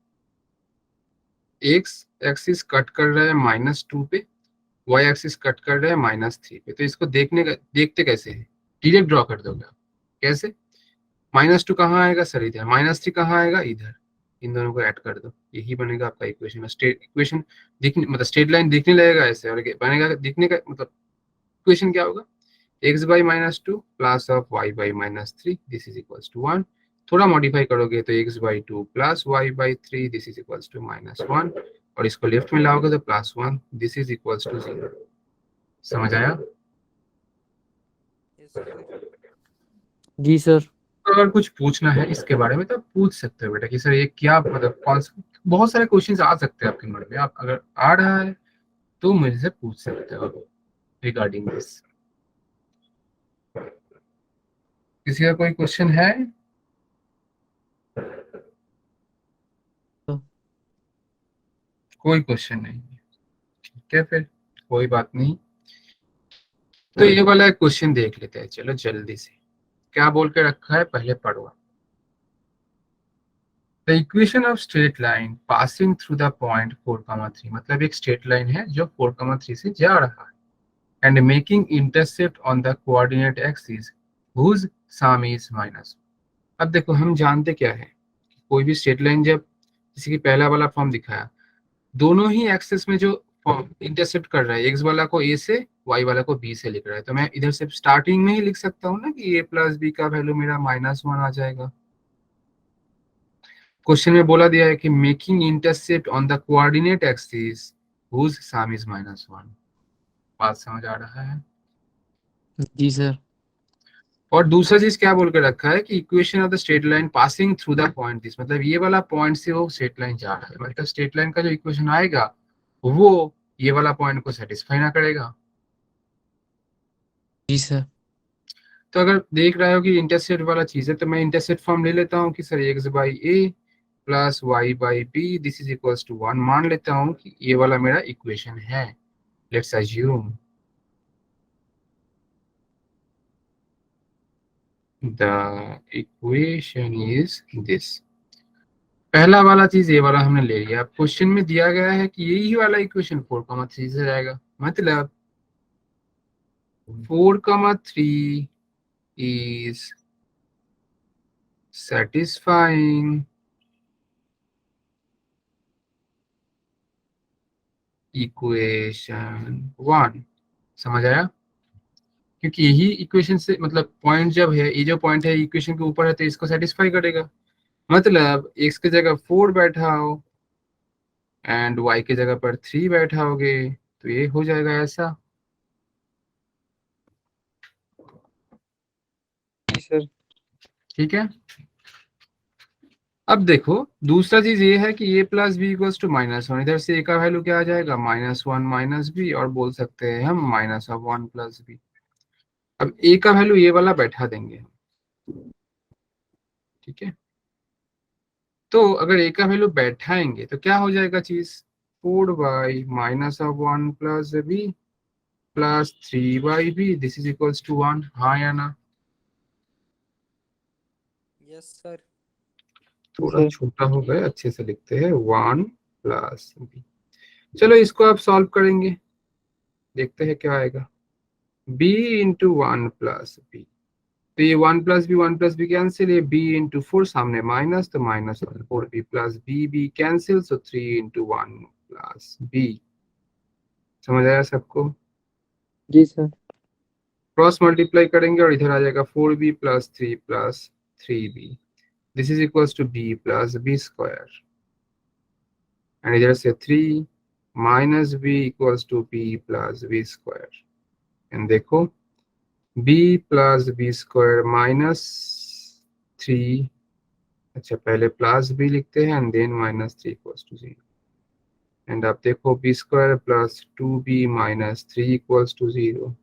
x एक्सिस कट कर रहा है -2 पे, y एक्सिस कट कर रहे हैं -3 पे। तो इसको देखते कैसे है, डायरेक्ट ड्रॉ कर दोगे आप। कैसे, -2 कहाँ आएगा सर, इधर। -3 कहाँ आएगा, इधर। इन दोनों को ऐड कर दो, यही बनेगा आपका इक्वेशन। स्ट्रेट इक्वेशन दिखने, मतलब स्ट्रेट लाइन दिखने लगेगा ऐसे, और बनेगा दिखने का मतलब इक्वेशन क्या होगा, x by -2 plus of y by -3 this is equals to 1। थोड़ा मॉडिफाई करोगे तो x by 2 plus y by 3 this is equals to -1, और इसको लेफ्ट में लाओगे तो +1 दिस इज इक्वल्स टू 0। समझ आया? जी सर। अगर कुछ पूछना है इसके बारे में तो आप पूछ सकते हो बेटा कि सर ये क्या, मतलब कौन सा, बहुत सारे क्वेश्चंस आ सकते हैं आपके मन में। आप अगर आ रहा है तो मुझसे पूछ सकते हो रिगार्डिंग दिस। किसी का कोई क्वेश्चन है? कोई क्वेश्चन नहीं है, ठीक है, फिर कोई बात नहीं। तो ये वाला क्वेश्चन देख लेते हैं, चलो जल्दी से। क्या बोल के रखा है पहले पढ़ो। The equation of straight line passing through the point 4,3, मतलब एक स्ट्रेट लाइन है जो 4,3 से जा रहा है, and making intercept on the coordinate axis whose sum is -1। अब देखो हम जानते क्या है, कोई भी स्ट्रेट लाइन जब, जैसे कि पहला वाला फॉर्म दिखाया, दोनों ही एक्सिस में जो इंटरसेप्ट कर रहा है, एक्स वाला को ए से, वाई वाला को बी से लिख रहा है, तो मैं इधर से स्टार्टिंग में ही लिख सकता हूँ ना कि ए प्लस बी का वैल्यू मेरा -1 आ जाएगा। क्वेश्चन में बोला दिया है कि making intercept on the coordinate axis whose sum is -1। बात समझ आ रहा है? जी सर। और दूसरा चीज क्या बोल के रखा है कि equation of the straight line passing through the point this, मतलब ये वाला पॉइंट से वो स्ट्रेट लाइन जा रहा है, मतलब स्ट्रेट लाइन का जो इक्वेशन आएगा वो ये वाला पॉइंट को सेटिस्फाई ना करेगा। जी सर। तो अगर देख रहे हो कि इंटरसेप्ट वाला चीज है, तो मैं इंटरसेप्ट फॉर्म ले लेता हूँ कि sir x by a plus y by b this is equals to 1 मान लेता हूँ कि ये वाला मेरा इक्वेशन है। Let's assume the equation is this. पहला वाला चीज ये वाला हमने ले लिया। अब क्वेश्चन में दिया गया है कि यही वाला इक्वेशन 4,3 से जाएगा, मतलब 4,3 is satisfying इक्वेशन 1। समझ आया? क्योंकि यही इक्वेशन से मतलब पॉइंट जब है, ये जो पॉइंट है इक्वेशन के ऊपर है तो इसको सेटिस्फाई करेगा। मतलब x की जगह 4 बैठा हो एंड y की जगह पर 3 बैठा होगे तो ये हो जाएगा ऐसा। जी सर। ठीक है, अब देखो दूसरा चीज ये है कि a plus b equals to -1। इधर से a का वैल्यू क्या आ जाएगा, -1 माइनस बी, और बोल सकते हैं हम -1 प्लस बी। अब a का वैल्यू ये वाला बैठा देंगे हम। ठीक है, तो अगर a का वैल्यू बैठाएंगे तो क्या हो जाएगा चीज, 4/-1 plus b plus 3/b, this is equals to 1। हाँ या ना? Yes sir. थोड़ा छोटा हो गया, अच्छे से लिखते हैं, 1 प्लस बी। चलो इसको आप सॉल्व करेंगे, देखते हैं क्या आएगा। b इंटू 1 प्लस बी, तो ये 1 प्लस बी कैंसिल, ये b इंटू 4 सामने माइनस, तो -4b प्लस बी कैंसिल, सो 3 इंटू 1 प्लस बी। समझ आया सबको? जी सर। क्रॉस मल्टीप्लाई करेंगे और इधर आ जाएगा 4b plus 3 plus 3b, this is equals to b plus b square, and इधर से 3 minus b equals to b plus b square. And देखो b प्लस बी स्क्वायर -3, अच्छा पहले प्लस b लिखते हैं and then -3 equals to 0। And आप देखो b square plus 2b minus 3 equals to 0।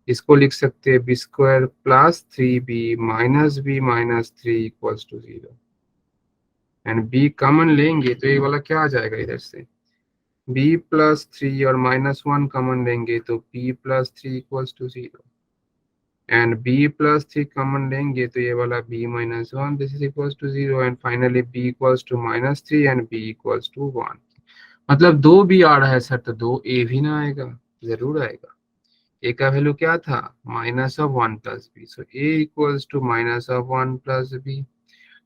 इसको लिख सकते हैं b square plus 3b minus b minus 3 equals to 0। And b common लेंगे तो ये वाला क्या आ जाएगा, इधर से b प्लस 3 और -1 कॉमन लेंगे तो b plus 3 equals to 0। And b plus 3 common लेंगे तो ये वाला b minus 1, this is equals to 0। And finally b equals to -3 and b equals to 1। मतलब 2b आ रहा है सर, तो 2a भी ना आएगा? जरूर आएगा। a का वैल्यू क्या था, -1 plus b, so a equals to -1 plus b।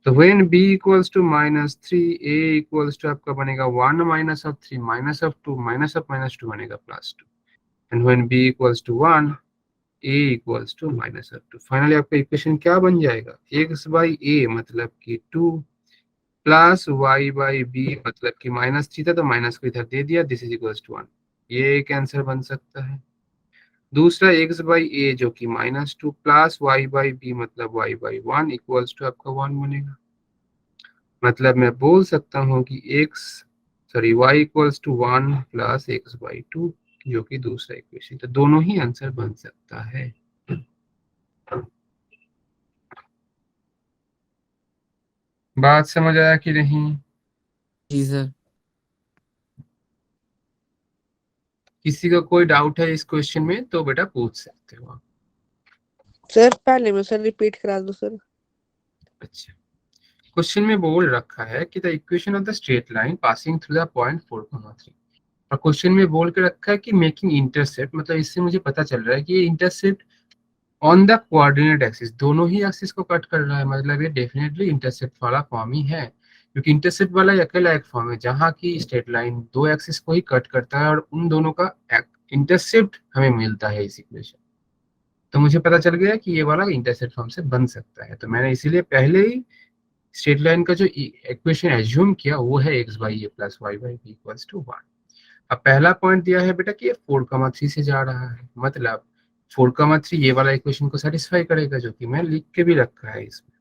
तो when b equals to -3, a equals to आपका बनेगा 1 -3 -2 -2 बनेगा +2। And when b equals to 1, a equals to -2। Finally आपका इक्वेशन क्या बन जाएगा, x बाई a मतलब कि 2 प्लस y बाई b मतलब कि -3 था तो माइनस को इधर दे दिया, दिस इज इक्वल्स टू 1। ये एक आंसर बन सकता है। दूसरा x बाई a जो कि -2 प्लस y बाई b मतलब y बाई 1 इक्वल्स टू आपका 1 बनेगा। मतलब मैं बोल सकता हूँ कि y equals to 1 plus x by 2, जो कि दूसरा इक्वेशन। तो दोनों ही आंसर बन सकता है। बात समझ आया कि नहीं? जी सर। किसी का कोई डाउट है इस क्वेश्चन में तो बेटा पूछ सकते हो आप। सर पहले में सर रिपीट करा दो सर। अच्छा, क्वेश्चन में बोल रखा है कि the equation of the straight line passing through the point 4,3, और क्वेश्चन में बोल के रखा है कि मेकिंग इंटरसेप्ट। मतलब इससे मुझे पता चल रहा है कि ये intercept on the coordinate axis, दोनों ही एक्सिस को कट कर रहा है। मतलब ये डेफिनेटली इंटरसेप्ट वाला फॉर्म ही है, क्योंकि इंटरसेप्ट वाला अकेला एक फॉर्म है जहाँ की स्ट्रेट लाइन दो एक्सिस को ही कट करता है और उन दोनों का इंटरसेप्ट हमें मिलता है इस इक्वेशन। तो मुझे पता चल गया कि ये वाला इंटरसेप्ट फॉर्म से बन सकता है, तो मैंने इसीलिए पहले ही स्ट्रेट लाइन का जो इक्वेशन एज्यूम किया वो है x by a plus y by b equals to 1। अब पहला पॉइंट दिया है बेटा कि ये 4,3 से जा रहा है, मतलब 4,3 ये वाला इक्वेशन को सेटिस्फाई करेगा, जो कि मैं लिख के भी रखा है इसमें।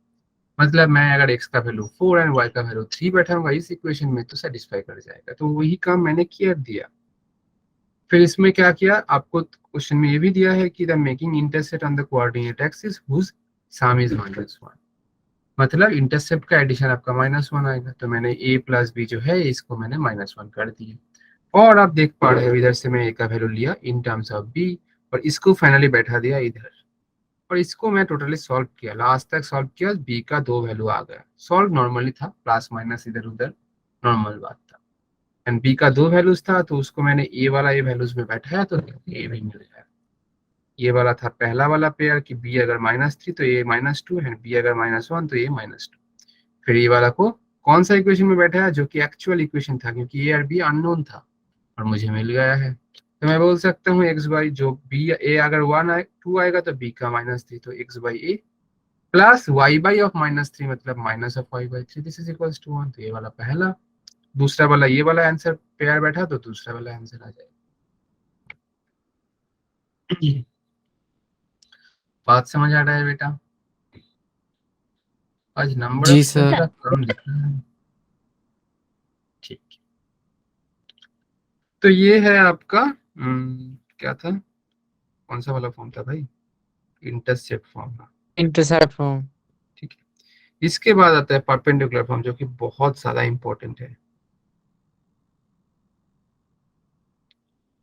मतलब मैं अगर x का वैल्यू 4 एंड y का वैल्यू 3 बैठाऊंगा इस इक्वेशन में तो सेटिस्फाई कर जाएगा। तो वही काम मैंने किया दिया। फिर इसमें क्या किया, आपको क्वेश्चन में ये भी दिया है कि the making intercept on the coordinate axis whose sum is -1, मतलब इंटरसेप्ट का एडिशन आपका -1 आएगा। तो मैंने a प्लस बी जो है इसको मैंने -1 कर दिया, और आप देख पा रहे हो इधर से मैं a का वैल्यू लिया इन टर्म्स ऑफ b और इसको फाइनली बैठा दिया इधर, और इसको मैं टोटली सॉल्व किया, लास्ट तक सॉल्व किया, b का 2 वैल्यू आ गया। सॉल्व नॉर्मली था, प्लस माइनस इधर उधर नॉर्मल बात था। एंड b का 2 वैल्यूज था तो उसको मैंने a वाला ये वैल्यूज में बैठाया तो a भी मिल गया। ये वाला था पहला वाला पेयर कि b अगर -3 तो a -2 है, b अगर -1 तो a -2। फिर ये वाला को कौन सा इक्वेशन में बैठा है, जो कि एक्चुअल इक्वेशन था, क्योंकि ए और बी अननोन था। और मुझे मिल गया है। तो मैं बोल सकता हूँ एक्स बाई जो बी ए अगर 2 आएगा तो बी का -3, तो x by a plus y by of -3 मतलब minus of y by 3, this is equals to 1। तो ये वाला पहला, दूसरा वाला ये वाला आंसर पेयर बैठा तो दूसरा वाला आंसर आ जाएगा। बात समझ आ रहा है बेटा? आज नंबर जी ऑफ सर। थोड़ा कम दिख रहा है। ठीक, तो ये है आपका क्या था, कौन सा वाला फॉर्म था भाई? Intercept form. Intercept form. ठीक है, इसके बाद आता है परपेंडिकुलर फॉर्म, जो कि बहुत ज्यादा इंपॉर्टेंट है।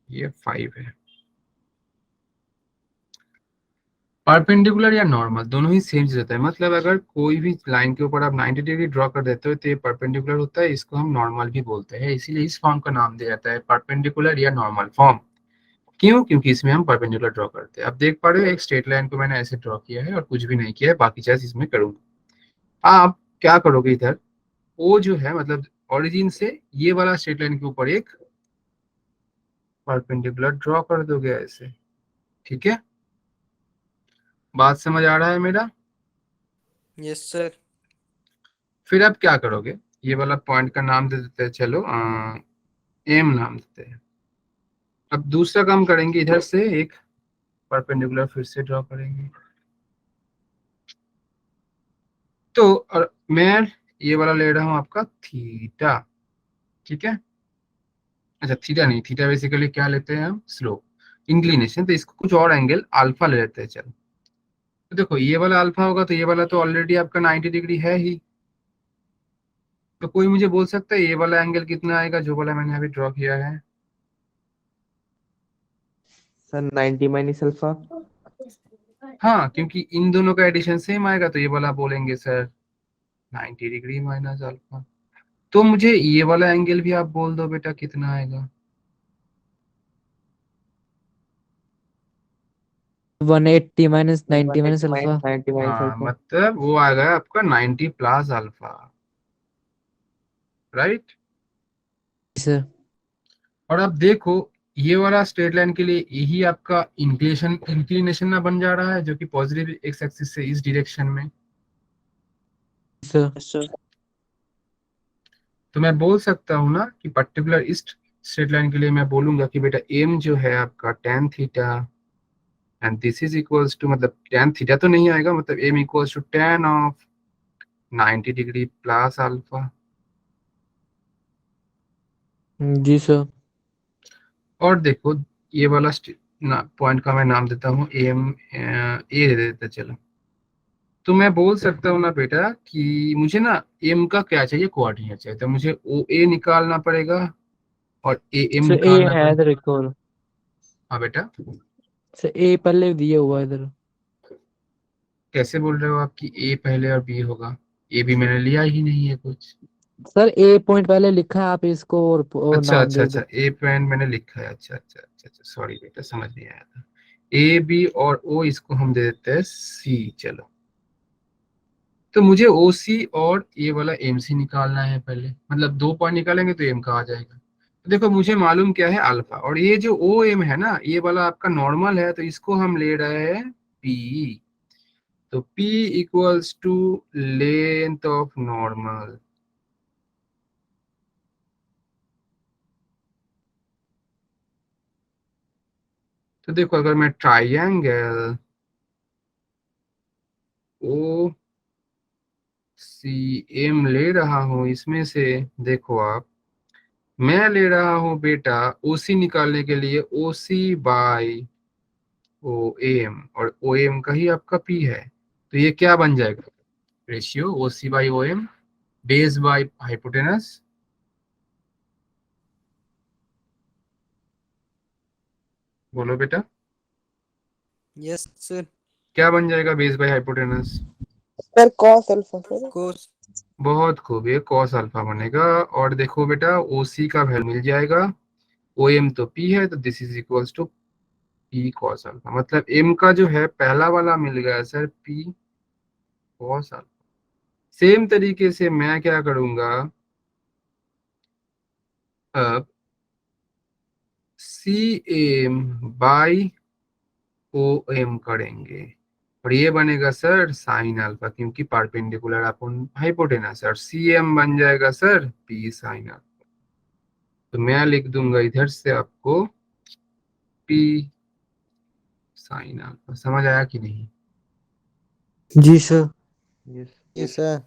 ये 5 है। परपेंडिकुलर या नॉर्मल दोनों ही सेम चीज होता है, मतलब अगर कोई भी लाइन के ऊपर आप 90 डिग्री ड्रॉ कर देते हो तो ये परपेंडिकुलर होता है, इसको हम नॉर्मल भी बोलते हैं, इसीलिए इस फॉर्म का नाम दिया जाता है परपेंडिकुलर या नॉर्मल फॉर्म। क्यों? क्योंकि इसमें हम परपेंडिकुलर ड्रॉ करते हैं। अब देख पा रहे हो एक स्ट्रेट लाइन को मैंने ऐसे ड्रॉ किया है और कुछ भी नहीं किया है, बाकी चीज इसमें करूंगा। आप क्या करोगे, इधर ओ जो है मतलब ओरिजिन से ये वाला स्ट्रेट लाइन के ऊपर एक परपेंडिकुलर ड्रॉ कर दोगे ऐसे। ठीक है, बात समझ आ रहा है मेरा? Yes sir. फिर आप क्या करोगे, ये वाला पॉइंट का नाम दे देते हैं, चलो एम नाम देते हैं। अब दूसरा काम करेंगे, इधर से एक परपेंडिकुलर फिर से ड्रॉ करेंगे। तो और मैं ये वाला ले रहा हूं आपका थीटा। ठीक है, अच्छा थीटा नहीं, थीटा बेसिकली क्या लेते हैं हम, स्लोप, इंक्लिनेशन, तो इसको कुछ और एंगल अल्फा ले लेते हैं। चलो, तो देखो ये वाला अल्फा होगा तो ये वाला तो ऑलरेडी आपका 90 डिग्री है ही, तो कोई मुझे बोल सकता है ये वाला एंगल कितना आएगा जो वाला मैंने अभी ड्रॉ किया है? Sir 90 minus alpha. हाँ, क्योंकि इन दोनों का एडिशन सेम आएगा तो ये वाला बोलेंगे सर 90 डिग्री माइनस अल्फा। तो मुझे ये वाला एंगल भी आप बोल दो बेटा कितना आएगा? 180 minus 90 minus 180 alpha. Minus 90 minus हाँ, अल्फा। मतलब वो आ गया आपका 90 प्लस अल्फा, राइट। सर। और अब देखो ये वाला स्ट्रेट लाइन के लिए यही आपका इंक्लिनेशन ना बन जा रहा है, जो कि पॉजिटिव एक्स एक्सिस से इस डायरेक्शन में। सर। सर तो मैं बोल सकता हूँ ना कि पर्टिकुलर इस स्ट्रेट लाइन के लिए मैं बोलूंगा कि बेटा एम जो है आपका tan theta and this is equals to, मतलब टेन थीटा तो नहीं आएगा, मतलब m equals to tan of 90 degree plus alpha. जी सर। और देखो ये वाला पॉइंट का मैं नाम देता हूँ एम, ए दे देते चलो। तो मैं बोल सकता हूँ ना बेटा कि मुझे ना एम का क्या चाहिए, कोऑर्डिनेट चाहिए, तो मुझे ओ ए निकालना पड़ेगा और ए एम सर ए निकालना है पड़ेगा। इधर एक और। हाँ बेटा, सर ए पहले दिया हुआ है इधर। कैसे बोल रहे हो आप कि ए पहले और बी होगा? ए भी मैंने लिया ही नहीं है कुछ। सर ए पॉइंट पहले लिखा है, आप इसको और अच्छा नाम अच्छा दे अच्छा, दो। ए पॉइंट मैंने लिखा है, अच्छा अच्छा अच्छा अच्छा, सॉरी बेटा समझ नहीं आया था। ए बी और ओ इसको हम दे देते हैं सी, चलो। तो मुझे ओ सी और ये वाला एम सी निकालना है पहले, मतलब 2 पॉइंट निकालेंगे तो एम का आ जाएगा। तो देखो मुझे मालूम क्या है, अल्फा, और ये जो ओ एम है ना ये वाला आपका नॉर्मल है, तो इसको हम ले रहे हैं पी। तो p equals to length of normal. तो देखो अगर मैं ट्राइएंगल ओ सी एम ले रहा हूं, इसमें से देखो आप, मैं ले रहा हूं बेटा ओ सी निकालने के लिए ओ सी बाई ओ एम, और ओ एम का ही आपका पी है। तो ये क्या बन जाएगा, ratio O C by O M base by hypotenuse. बोलो बेटा, यस सर। क्या बन जाएगा base by hypotenuse? Sir cos alpha sir. Cos. बहुत खूब, ये कॉस अल्फा बनेगा। और देखो बेटा ओ सी का वैल्यू मिल जाएगा, ओ एम तो पी है, तो this is equals to p cos alpha, मतलब एम का जो है पहला वाला मिल गया sir p cos alpha. Same तरीके से मैं क्या करूंगा, अब c m by O m करेंगे और ये बनेगा सर साइन अल्फा, क्योंकि परपेंडिकुलर अपॉन हाइपोटेनस, और सी एम बन जाएगा सर पी साइन अल्फा। तो मैं लिख दूंगा इधर से आपको पी साइन अल्फा। समझ आया कि नहीं? जी सर। जी सर।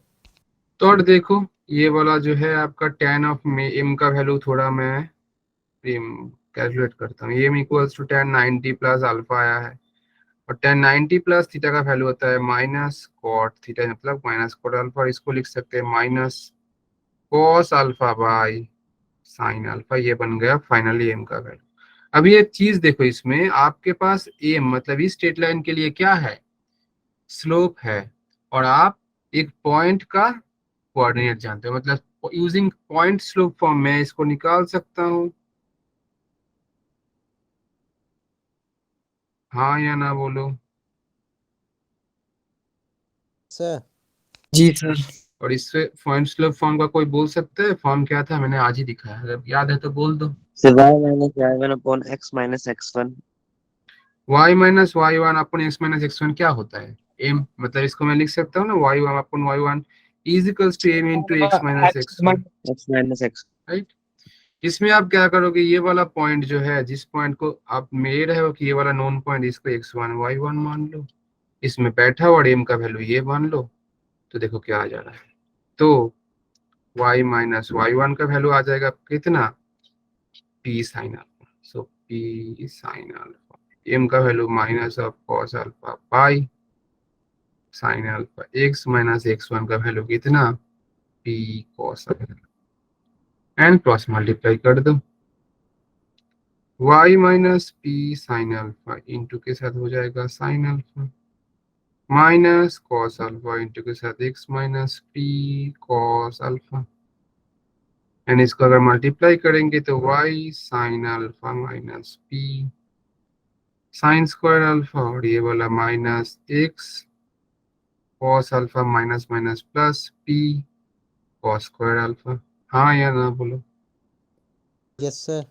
तो और देखो ये वाला जो है आपका tan ऑफ एम का वैल्यू थोड़ा मैं कैलकुलेट करता हूँ। M equals to tan 90 plus alpha आया है, और tan 90 प्लस थीटा का वैल्यू होता है माइनस कॉट थीटा, मतलब माइनस कॉट अल्फा, और इसको लिख सकते हैं minus cos alpha by sine alpha. ये बन गया फाइनली एम का वैल्यू। अब ये चीज देखो, इसमें आपके पास एम मतलब इस स्ट्रेट लाइन के लिए क्या है, स्लोप है, और आप एक पॉइंट का कोऑर्डिनेट जानते हो, मतलब यूजिंग पॉइंट स्लोप फॉर्म में इसको निकाल सकता हूँ। हाँ या ना बोलो। सर। जी सर। और इससे पॉइंट स्लोप फॉर्म का कोई बोल सकता है? फॉर्म क्या था, मैंने आज ही दिखाया, अगर याद है तो बोल दो। Sir y minus y1 upon x minus x1. y minus y one upon x minus x one क्या होता है, एम, मतलब इसको मैं लिख सकता हूँ ना y one upon y one is equals to m into x minus x one, x minus x. Right. इसमें आप क्या करोगे, ये वाला पॉइंट जो है, जिस पॉइंट को आप ले रहे हो कि ये वाला नोन पॉइंट, इसको एक्स वन वाई वन मान लो, इसमें बैठा और एम का वैल्यू ये मान लो, तो देखो क्या आ जा रहा है। तो y माइनस वाई वन का वैल्यू आ जाएगा कितना, p साइन अल्फा। सो p साइन अल्फा, m का value minus of cos alpha by sine alpha, x minus x one का वैल्यू कितना, p cos alpha, and cross multiply कर दो। y minus p sine alpha into के साथ हो जाएगा sine alpha, minus cos alpha into के साथ x minus p cos alpha, and इसको अगर मल्टीप्लाई करेंगे तो y sine alpha minus p sine square alpha, और ये वाला minus x cos alpha minus minus plus p cos square alpha. हाँ या ना बोलो। Yes sir.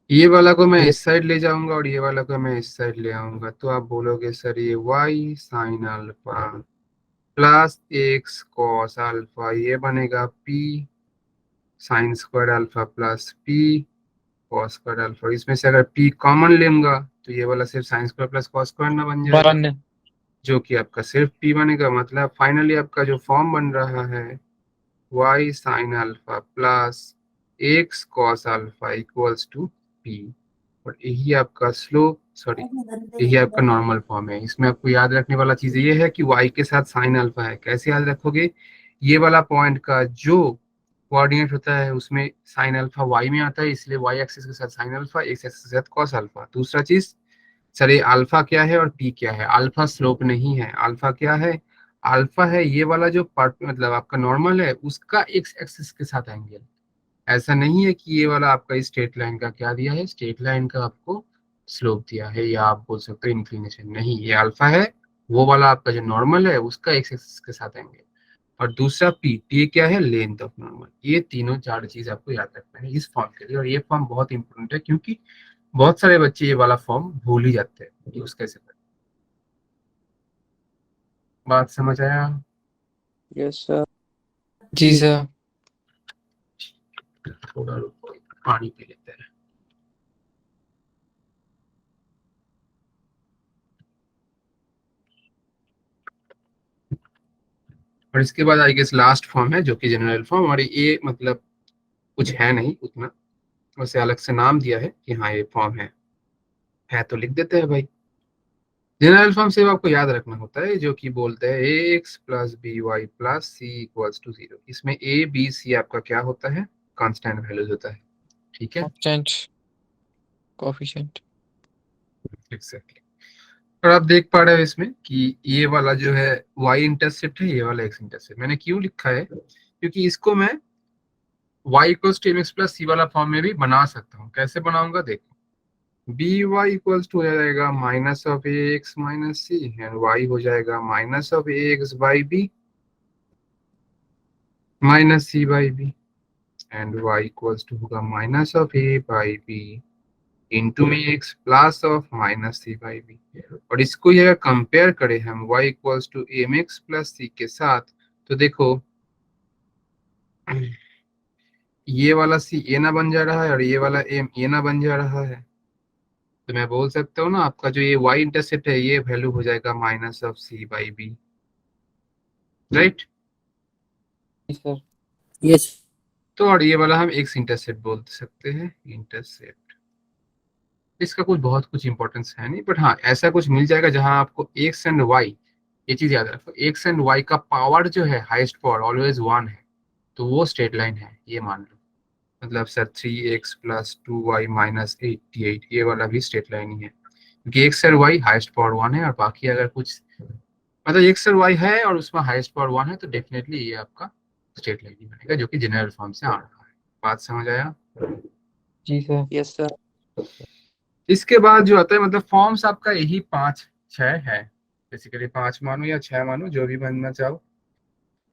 ये वाला को मैं इस साइड ले जाऊंगा और ये वाला को मैं इस साइड ले आऊंगा, तो आप बोलोगे सर ये y sine alpha plus x cos alpha, ये बनेगा p sine square alpha plus p cos square alpha. इसमें से अगर p कॉमन लेंगा तो ये वाला सिर्फ sine square plus cos square ना बन जाएगा, जो कि आपका सिर्फ p बनेगा। मतलब फाइनली आपका जो फॉर्म बन रहा है y sine alpha plus x cos alpha equals to p, और यही आपका स्लोप, सॉरी यही आपका नॉर्मल फॉर्म है। इसमें आपको याद रखने वाला चीज ये है कि y के साथ साइन अल्फा है। कैसे याद रखोगे, ये वाला पॉइंट का जो कोऑर्डिनेट होता है उसमें साइन अल्फा y में आता है, इसलिए y एक्सिस के साथ साइन अल्फा, x एक्सिस के साथ कॉस अल्फा। दूसरा चीज सर ये अल्फा क्या है और p क्या है, अल्फा स्लोप नहीं है, अल्फा क्या है, अल्फा है ये वाला जो पार्ट मतलब आपका नॉर्मल है उसका x एक्सिस के साथ एंगल। ऐसा नहीं है कि ये वाला आपका स्ट्रेट लाइन का क्या दिया है, स्ट्रेट लाइन का आपको स्लोप दिया है, या आप बोल सकते हो इंक्लिनेशन। नहीं, ये अल्फा है, वो वाला आपका जो नॉर्मल है उसका एक्स एक्सिस के साथ एंगल, और दूसरा पी क्या है, लेंथ ऑफ नॉर्मल। ये तीनों चार चीज आपको याद रखना है इस फॉर्म के लिए, और ये फॉर्म बहुत इंपॉर्टेंट है क्योंकि बहुत सारे बच्चे ये वाला फॉर्म भूल ही जाते हैं यूज कैसे करें। बात समझ आया? Yes sir. जी सर। थोड़ा रुको, पानी पी लेते हैं। और इसके बाद आई गेस लास्ट फॉर्म है जो कि जनरल फॉर्म, और ये मतलब कुछ है नहीं उतना, वैसे अलग से नाम दिया है कि हाँ ये फॉर्म है तो लिख देते हैं भाई। जनरल फॉर्म सिर्फ आपको याद रखना होता है, जो कि बोलते हैं A X plus B Y plus C equals to 0। इसमें ए बी सी आपका क्या होता है, कांस्टेंट वैल्यूज होता है, ठीक है, कोफिशिएंट। एग्जैक्टली। और आप देख पा रहे हो इसमें कि ये वाला जो है y इंटरसेप्ट है, ये वाला x इंटरसेप्ट। मैंने क्यों लिखा है, क्योंकि इसको मैं y equals to mx plus C वाला फॉर्म में भी बना सकता हूँ। कैसे बनाऊंगा देखो, बी वाई इक्वल्स टू हो जाएगा minus of A X minus C, and Y हो जाएगा minus of A X by B minus C by B, and Y equals to होगा minus of A by B into में X plus of minus C by B, और इसको ये अगर compare करें हम y equals to M X plus C के साथ, तो देखो ये वाला सी ए ना बन जा रहा है और ये वाला एम ए ना बन जा रहा है, तो मैं बोल सकता हूँ ना आपका जो ये y इंटरसेप्ट है ये वैल्यू हो जाएगा minus of c by b, right. Sir. Yes. तो और ये वाला हम एक्स इंटरसेप्ट बोल सकते हैं, इंटरसेप्ट। इसका कुछ बहुत कुछ इंपॉर्टेंस है नहीं, बट हाँ ऐसा कुछ मिल जाएगा जहां आपको एक्स एंड वाई, ये चीज याद रखो, एक्स एंड वाई का पावर जो है हाईएस्ट पावर ऑलवेज 1 है, तो वो स्ट्रेट लाइन है ये मान लो। मतलब sir 3x plus 2y minus 88, ये वाला भी स्ट्रेट लाइन ही है, क्योंकि एक्स और वाई हाईएस्ट पावर 1 है, और बाकी अगर कुछ मतलब एक्स और वाई है और उसमें हाईएस्ट पावर 1 है, तो डेफिनेटली ये आपका स्ट्रेट लाइन ही बनेगा, जो कि जनरल फॉर्म से आ रहा है। बात समझ आया? जी सर। Yes sir. इसके बाद जो आता है मतलब फॉर्म्स आपका यही 5-6 है, बेसिकली 5 मानो या 6 मानो, जो भी बनना चाहो,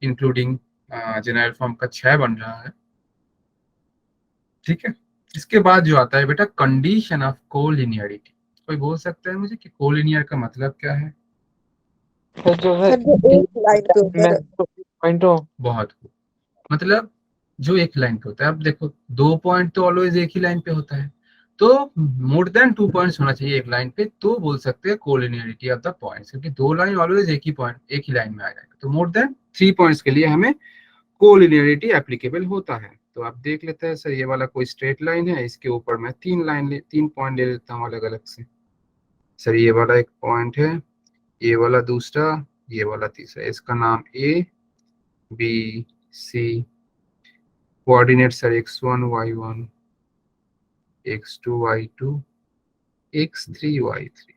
इंक्लूडिंग जनरल फॉर्म का 6 बन रहा है, ठीक है। इसके बाद जो आता है बेटा कंडीशन ऑफ कोलिनियरिटी। कोई बोल सकता है मुझे कि कोलिनियर का मतलब क्या है? सर जो है सर जो एक लाइन के ऊपर पॉइंट हो। बहुत खूब। मतलब जो एक लाइन पे होता है, अब देखो 2 पॉइंट तो ऑलवेज एक ही लाइन पे होता है, तो मोर देन 2 पॉइंट्स होना चाहिए एक लाइन पे, तो बोल सकते हैं कोलिनियरिटी ऑफ द पॉइंट्स, क्योंकि 2 लाइन ऑलवेज एक ही पॉइंट एक ही लाइन में आ जाएगा, तो मोर देन 3 पॉइंट्स के लिए हमें कोलिनियरिटी एप्लीकेबल होता है। तो आप देख लेते हैं सर ये वाला कोई स्ट्रेट लाइन है, इसके ऊपर मैं 3 पॉइंट ले लेता हूँ अलग अलग से। सर ये वाला एक पॉइंट है, ये वाला दूसरा, ये वाला तीसरा, इसका नाम a b c, coordinate sir x1 y1 x2 y2 x3 y3।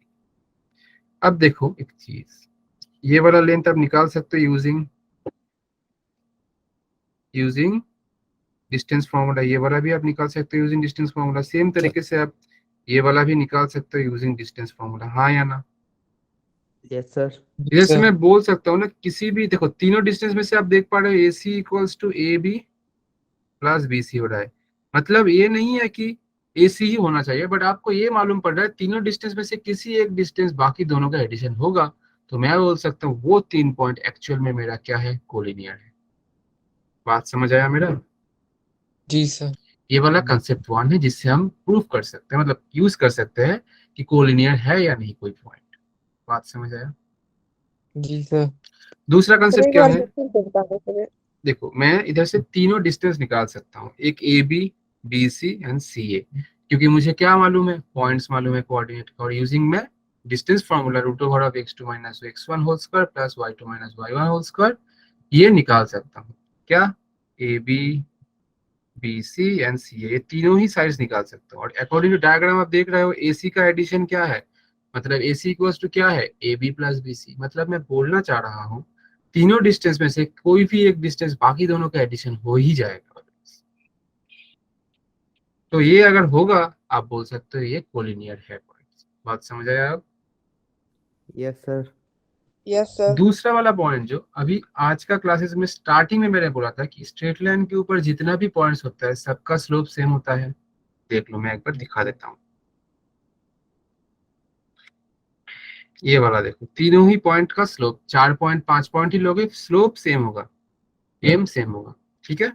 अब देखो एक चीज, ये वाला लेंथ आप निकाल सकते हो यूजिंग डिस्टेंस फार्मूला, ये वाला भी आप निकाल सकते हो यूजिंग डिस्टेंस फार्मूला, सेम तरीके से आप ये वाला भी निकाल सकते हो यूजिंग डिस्टेंस फार्मूला, हाँ या ना? Yes, sir. जैसे मैं बोल सकता हूँ ना किसी भी, देखो तीनों डिस्टेंस में से आप देख पा रहे हो A C equals to A B plus B C हो रहा है, मतलब ये नहीं है कि ए सी ही होना चाहिए, बट आपको ये मालूम पड़ रहा है तीनों डिस्टेंस में से किसी एक डिस्टेंस बाकी दोनों का एडिशन होगा, तो मैं बोल सकता हूँ वो 3 पॉइंट एक्चुअल में मेरा क्या है, कोलिनियर है। बात समझ आया मेरा? जी सर। ये वाला कंसेप्ट 1 है जिससे हम प्रूफ कर सकते हैं, मतलब यूज कर सकते हैं कि कोलिनियर है या नहीं कोई पॉइंट। बात समझ आया? जी सर। दूसरा सर कंसेप्ट एक क्या बार है? फिर से बता दो सर। देखो मैं इधर से तीनों डिस्टेंस निकाल सकता हूँ, एक A B B C and C A, क्योंकि मुझे क्या मालूम है, पॉइंट्स मालूम है कोऑर्डिनेट का, और यूजिंग मैं distance formula root over of x2 minus x1 whole square plus y2 minus y1 whole square, ये निकाल सकता हूँ क्या, A B B C and C A, ये तीनों ही साइड्स निकाल सकता हूँ। और अकॉर्डिंग टू डायग्राम आप देख रहे हो ए सी का एडिशन क्या है, मतलब ए सी इक्वल्स टू क्या है, a B plus B c, मतलब मैं बोलना चाह रहा हूँ तीनों डिस्टेंस में से कोई भी एक डिस्टेंस बाकी दोनों का एडिशन हो ही जाएगा, तो ये अगर होगा आप बोल सकते हो ये कोलिनियर है पॉइंट। बात समझ आया आप? Yes, sir. Yes sir. दूसरा वाला पॉइंट जो अभी आज का क्लासेस में स्टार्टिंग में मैंने बोला था कि स्ट्रेट लाइन के ऊपर जितना भी पॉइंट्स होता है सबका स्लोप सेम होता है, देख लो मैं एक बार दिखा देता हूँ। ये वाला देखो तीनों ही पॉइंट का स्लोप, 4 पॉइंट 5 पॉइंट ही लोगे, स्लोप सेम होगा, एम सेम होगा, ठीक है,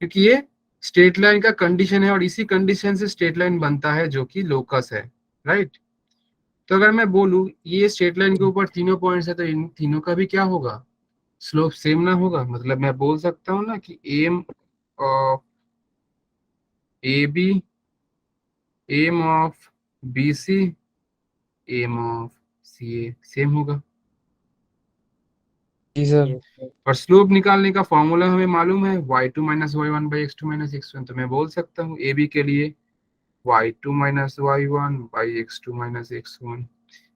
क्योंकि ये स्ट्रेट लाइन का कंडीशन है और इसी कंडीशन से स्ट्रेट लाइन बनता है जो कि लोकस है, राइट। तो अगर मैं बोलूं ये स्ट्रेट लाइन के ऊपर तीनों पॉइंट्स है, तो इन तीनों का भी क्या होगा, स्लोप सेम ना होगा, मतलब मैं बोल सकता हूँ ना कि m of a b, m of b c, m of c a same होगा। जी सर। Yes, sir. और स्लोप निकालने का फॉर्मूला हमें मालूम है y2 minus y1 by x2 minus x1, तो मैं बोल सकता हूँ ए बी के लिए y2 minus y1 by x2 minus x1,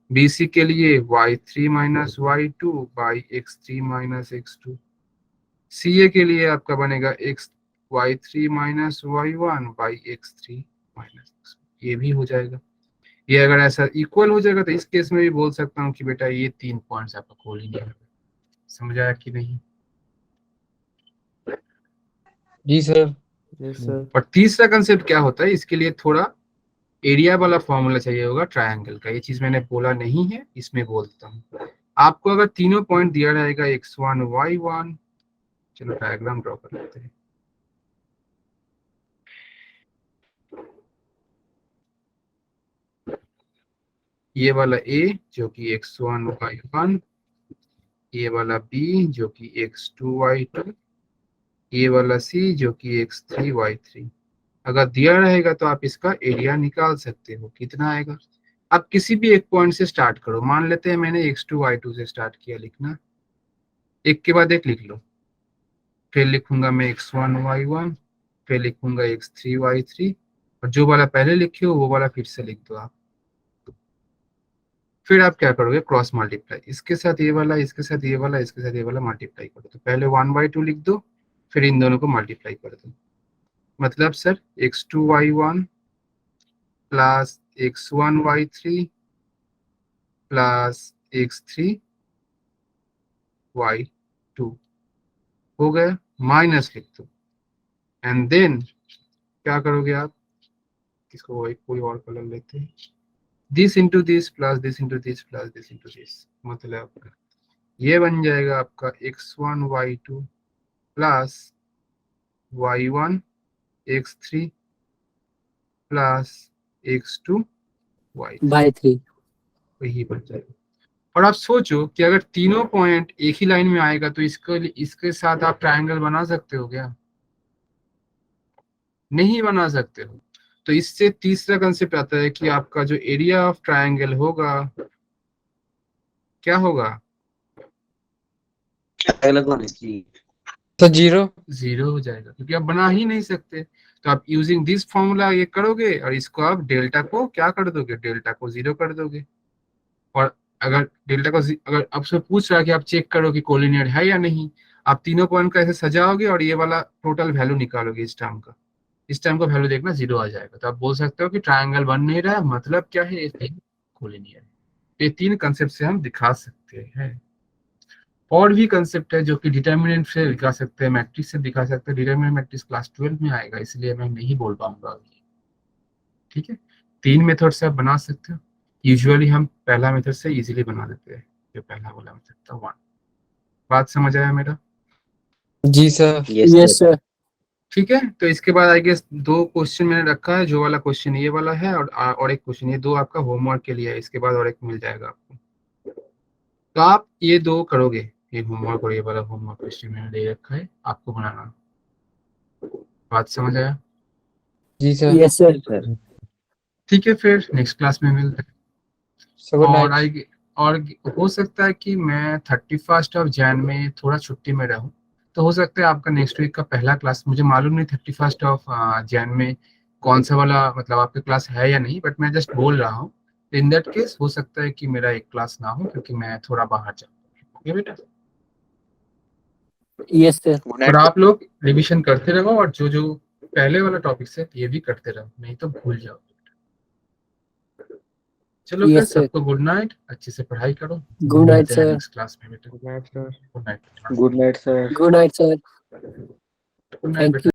BC के लिए y3 minus y2 by x3 minus x2, CA के लिए आपका बनेगा y3 minus y1 by x3 minus x1, ये भी हो जाएगा। ये अगर ऐसा इक्वल हो जाएगा तो इस केस में भी बोल सकता हूँ कि बेटा ये 3 पॉइंट्स आपका कोलिनियर है। समझ आया कि नहीं? जी सर। Yes, sir. और तीसरा कंसेप्ट क्या होता है, इसके लिए थोड़ा एरिया वाला फॉर्मूला चाहिए होगा ट्रायंगल का। ये चीज मैंने बोला नहीं है, इसमें बोलता हूँ। आपको अगर तीनों पॉइंट दिया रहेगा x1 y1, चलो डायग्राम ड्रॉ कर लेते हैं। ये वाला a जो कि x1 y1, ये वाला b जो कि x2 y2, ये वाला c जो कि x3 y3। अगर दिया रहेगा तो आप इसका एरिया निकाल सकते हो, कितना आएगा। आप किसी भी एक पॉइंट से स्टार्ट करो। मान लेते हैं मैंने x2 y2 से स्टार्ट किया लिखना, एक के बाद एक लिख लो। फिर लिखूंगा मैं x1 y1, फिर लिखूंगा x3 y3, और जो वाला पहले लिखे हो वो वाला फिर से लिख दो आप। फिर आप क्या करोगे, क्रॉस मल्टीप्लाई, इसके साथ ये वाला, इसके साथ ये वाला, इसके साथ ये वाला मल्टीप्लाई करो। तो पहले 1/2 लिख दो, फिर इन दोनों को मल्टीप्लाई कर दो। मतलब sir x2 y1 plus x1 y3 plus x3 y2 हो गया, माइनस लिख दो। एंड देन क्या करोगे आप, इसको कोई और कलर लेते हैं, this into this plus this into this plus this into this. मतलब ये बन जाएगा आपका x1 y2 plus y1 x3 plus x2 y3, वही बन जाएगा। और आप सोचो कि अगर तीनों पॉइंट एक ही लाइन में आएगा तो इसके साथ आप ट्रायंगल बना सकते हो क्या? नहीं बना सकते हो। तो इससे तीसरा कंसेप्ट आता है कि आपका जो एरिया ऑफ ट्रायंगल होगा क्या होगा, अलग होना चाहिए। तो जीरो जीरो हो जाएगा, क्योंकि आप बना ही नहीं सकते। तो आप यूजिंग दिस फॉर्मूला ये करोगे और इसको आप डेल्टा को क्या कर दोगे, डेल्टा को जीरो कर दोगे। और अगर डेल्टा को अगर आपसे पूछ रहा है कि आप चेक करो कि कोलिनियर है या नहीं, आप तीनों पॉइंट का ऐसे सजाओगे और ये वाला टोटल वैल्यू निकालोगे इस टर्म का, इस टर्म का वैल्यू देखना जीरो आ जाएगा। तो आप बोल सकते हो कि ट्रायंगल बन नहीं रहा है, मतलब क्या है, कोलिनियर। ये तीन कंसेप्ट से हम दिखा सकते हैं। और भी कंसेप्ट है जो कि डिटर्मिनेंट से दिखा सकते हैं, मैट्रिक्स से दिखा सकते हैं। डिटर्मिनेंट मैट्रिक्स क्लास 12 में आएगा, इसलिए मैं नहीं बोल पाऊंगा अभी। ठीक है, तीन मेथड से आप बना सकते हो। यूजुअली हम पहला मेथड से इजीली बना देते हैं, जो पहला वाला मेथड था 1। बात समझ आया मेरा? जी सर। Yes sir. ठीक है, तो इसके बाद आई गेस 2 क्वेश्चन मैंने रखा है। जो वाला क्वेश्चन ये वाला है और एक क्वेश्चन, ये 2 आपका होमवर्क के लिए है। इसके बाद और एक मिल जाएगा आपको, तो आप ये 2 करोगे, ये होमवर्क और ये वाला होमवर्क क्वेश्चन मैंने दे रखा है, आपको बनाना। बात समझ आया? जी सर। Yes sir. ठीक है, फिर नेक्स्ट क्लास में मिलते हैं। गुड और नाइट। और हो सकता है कि मैं 31 ऑफ जैन में थोड़ा छुट्टी में रहूं, तो हो सकता है आपका नेक्स्ट वीक का पहला क्लास, मुझे मालूम नहीं 31 ऑफ जैन में कौन सा वाला मतलब आपके क्लास है या नहीं, बट मैं जस्ट बोल रहा हूँ। इन दैट केस हो सकता है कि मेरा एक क्लास ना हो, क्योंकि मैं थोड़ा बाहर जाऊँ। ओके बेटा? Yes sir. और आप लोग रिवीजन करते रहो, और जो जो पहले वाला टॉपिक है ये भी करते रहो, नहीं तो भूल जाओ। चलो फिर Yes sir. सबको गुड नाइट, अच्छे से पढ़ाई करो। Good night मिलते हैं sir. नेक्स्ट क्लास में बेटा। Good night sir. Good night. Good night sir. Good night sir. Good night Thank बेटा।